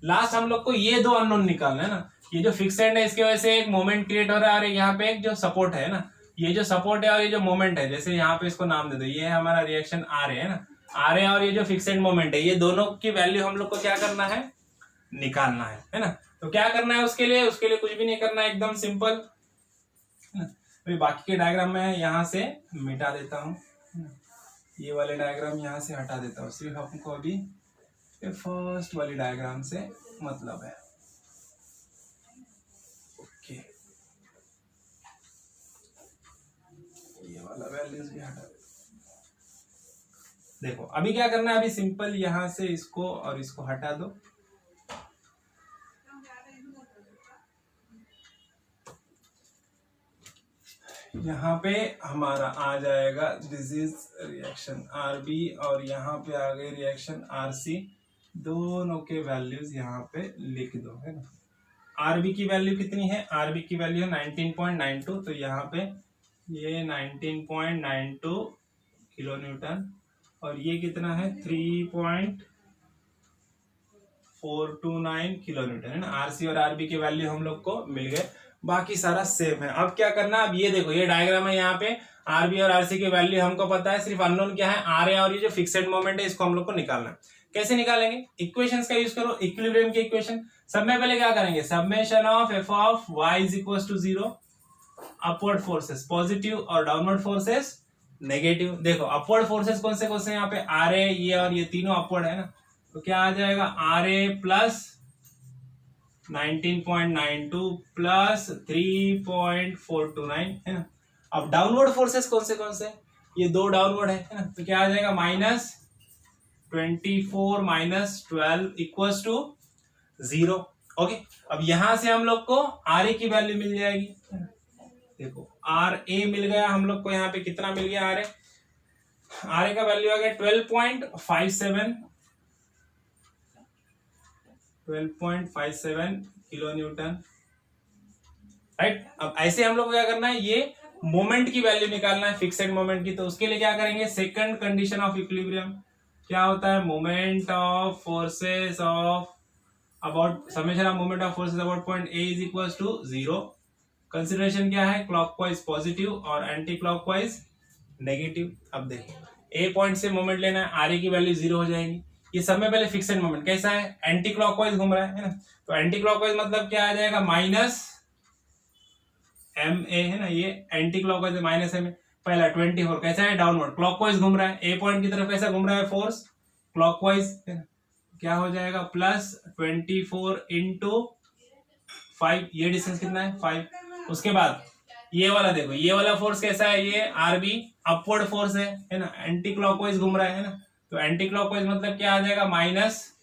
लास्ट हम लोग को ये दो अननोन निकालना है ना। ये जो फिक्स एंड है इसकी वजह से एक मोमेंट क्रिएट हो रहा है और यहाँ पे एक जो सपोर्ट है ना, ये जो सपोर्ट है और ये जो मोमेंट है, जैसे यहाँ पे इसको नाम दे दो, ये है हमारा रिएक्शन R है ना, R है, और ये जो फिक्स एंड मोमेंट है, ये दोनों की वैल्यू हम लोग को क्या करना है, निकालना है ना। तो क्या करना है उसके लिए कुछ भी नहीं करना है, एकदम सिंपल। अभी बाकी के डायग्राम में यहाँ से मिटा देता हूँ, ये वाले डायग्राम यहाँ से हटा देता हूँ, सिर्फ हमको अभी फर्स्ट वाली डायग्राम से मतलब है, ओके। ये वाला वैल्यूज भी हटा देता। देखो अभी क्या करना है, अभी सिंपल यहाँ से इसको और इसको हटा दो, यहाँ पे हमारा आ जाएगा दिस इज रिएक्शन RB और यहाँ पे आ गई रिएक्शन RC, दोनों के वैल्यूज यहाँ पे लिख दो है ना। RB की वैल्यू कितनी है, RB की वैल्यू है 19.92, तो यहाँ पे ये 19.92 किलो न्यूटन और ये कितना है 3.429 किलो न्यूटन है ना। RC और RB की वैल्यू हम लोग को मिल गए, बाकी सारा सेम है। अब क्या करना है, अब ये देखो ये डायग्राम है, यहाँ पे RB और RC की वैल्यू हमको पता है, सिर्फ अननोन क्या है R है और ये जो फिक्स्ड मोमेंट है इसको हम लोग को निकालना है। कैसे निकालेंगे, इक्वेशंस का यूज करो, इक्विलिब्रियम की इक्वेशन। सब में पहले क्या करेंगे, summation of f of y is equal to 0, upward forces positive और डाउनवर्ड फोर्सेस नेगेटिव। देखो अपवर्ड फोर्सेस कौन से यहाँ पे R है, ये और ये तीनों अपवर्ड है ना, तो क्या आ जाएगा RA प्लस 19.92 प्लस 3.429 है ना। अब डाउनवर्ड फोर्सेस कौन से, ये दो डाउनवर्ड है ना, तो क्या आ जाएगा -24 माइनस 12 इक्वल्स टू 0, ओके। अब यहां से हम लोग को RA की वैल्यू मिल जाएगी, देखो RA मिल गया हम लोग को, यहाँ पे कितना मिल गया RA का वैल्यू आ गया 12.57 किलो न्यूटन, राइट। अब ऐसे हम लोग को क्या करना है, ये मोमेंट की वैल्यू निकालना है, फिक्स्ड मोमेंट की। तो उसके लिए क्या करेंगे, सेकंड कंडीशन ऑफ इक्विलिब्रियम क्या होता है, moment of forces of about summation of moment of forces about point A is equal to 0। Consideration क्या है, क्लॉकवाइज पॉजिटिव और एंटी क्लॉकवाइज नेगेटिव। अब देखो A पॉइंट से मोमेंट लेना है, RA की वैल्यू 0 हो जाएगी। ये सब में पहले फिक्स्ड मोमेंट कैसा है, एंटी क्लॉकवाइज घूम रहा है ना, तो एंटी क्लॉकवाइज मतलब क्या आ जाएगा -MA है ना, ये एंटी क्लॉकवाइज -MA। पहला 24 कैसा है, डाउनवर्ड क्लॉकवाइज घूम रहा है, A पॉइंट की तरफ कैसा घूम रहा है, फोर्स क्लॉकवाइज है ना, क्या हो जाएगा +24 इंटू 5, ये डिस्टेंस कितना है 5। उसके बाद ये वाला देखो, ये वाला फोर्स कैसा है, ये RB अपवर्ड फोर्स है ना, एंटी क्लॉकवाइज घूम रहा है ना, तो एंटी क्लॉकवाइज मतलब क्या आ जाएगा माइनस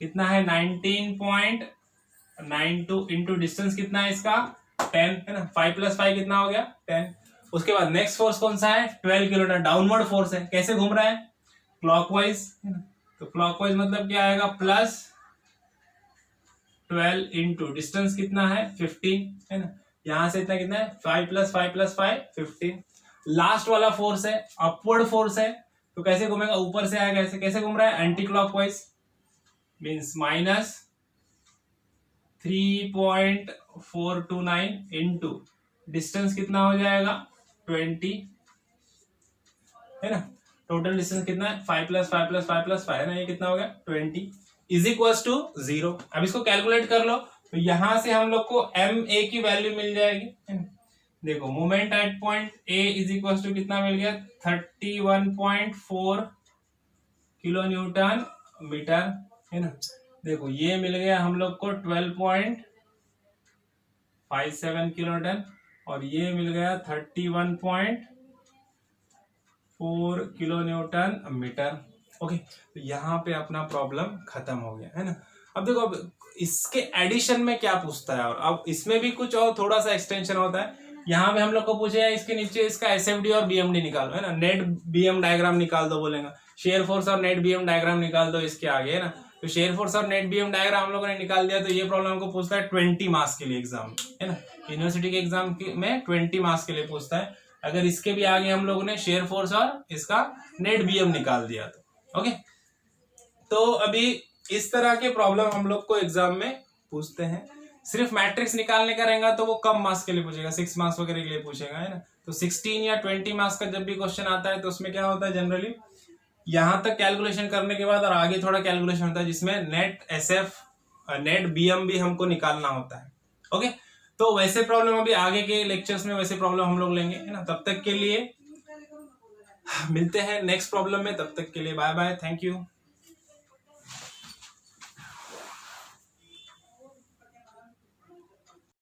कितना है 19.92 इंटू डिस्टेंस कितना है इसका 10 है ना, 5 + 5 कितना हो गया 10। उसके बाद नेक्स्ट फोर्स कौन सा है 12 किलोमीटर, डाउनवर्ड फोर्स है, कैसे घूम रहा है क्लॉकवाइज है ना, तो क्लॉकवाइज मतलब क्या आएगा +12 इंटू डिस्टेंस कितना है 15 है ना, यहां से इतना कितना है 5 + 5 + 5 15। लास्ट वाला फोर्स है अपवर्ड फोर्स है, तो कैसे घूमेगा, ऊपर से आएगा, ऐसे कैसे घूम रहा है anti clockwise, means -3.429 into distance कितना हो जाएगा 20 है ना, टोटल डिस्टेंस कितना है 5 + 5 + 5 + 5 है ना, ये कितना हो गया 20 इज इक्वल टू 0। अब इसको कैलकुलेट कर लो, तो यहां से हम लोग को MA की वैल्यू मिल जाएगी है ना। देखो moment at point A is equal to कितना मिल गया 31.4 किलो न्यूटन मीटर है ना। देखो ये मिल गया हम लोग को 12.57 किलो न्यूटन और ये मिल गया 31.4 किलो न्यूटन मीटर। ओके, तो यहाँ पे अपना प्रॉब्लम खत्म हो गया है ना। अब देखो, अब इसके एडिशन में क्या पूछता है, और अब इसमें भी कुछ और थोड़ा सा एक्सटेंशन होता है। यहाँ पे हम लोग को पूछे इसके नीचे इसका एसएफडी और बीएमडी निकालो, है ना, नेट बीएम डायग्राम निकाल दो बोलेगा, शेयर फोर्स और नेट बीएम डायग्राम निकाल दो इसके आगे, है ना। तो शेयर फोर्स और नेट बीएम डायग्राम हम लोगों ने निकाल दिया। तो ये प्रॉब्लम हमको पूछता है 20 मार्क्स के लिए एग्जाम, है ना, यूनिवर्सिटी के एग्जाम में 20 मार्क्स के लिए पूछता है। अगर इसके भी आगे हम लोगों ने शेयर फोर्स और इसका नेट बीएम निकाल दिया तो ओके। तो अभी इस तरह के प्रॉब्लम हम लोग को एग्जाम में पूछते हैं। सिर्फ मैट्रिक्स निकालने का रहेगा तो वो कम मार्क्स के लिए पूछेगा, 6 मार्क्स वगैरह के लिए पूछेगा, है ना। तो 16 या 20 मार्क्स का जब भी क्वेश्चन आता है तो उसमें क्या होता है, जनरली यहाँ तक कैलकुलेशन करने के बाद और आगे थोड़ा कैलकुलेशन होता है जिसमें नेट एसएफ नेट बीएम भी हमको निकालना होता है। ओके, तो वैसे प्रॉब्लम अभी आगे के लेक्चर्स में वैसे प्रॉब्लम हम लोग लेंगे, है ना। तब तक के लिए मिलते हैं नेक्स्ट प्रॉब्लम में, तब तक के लिए बाय बाय, थैंक यू।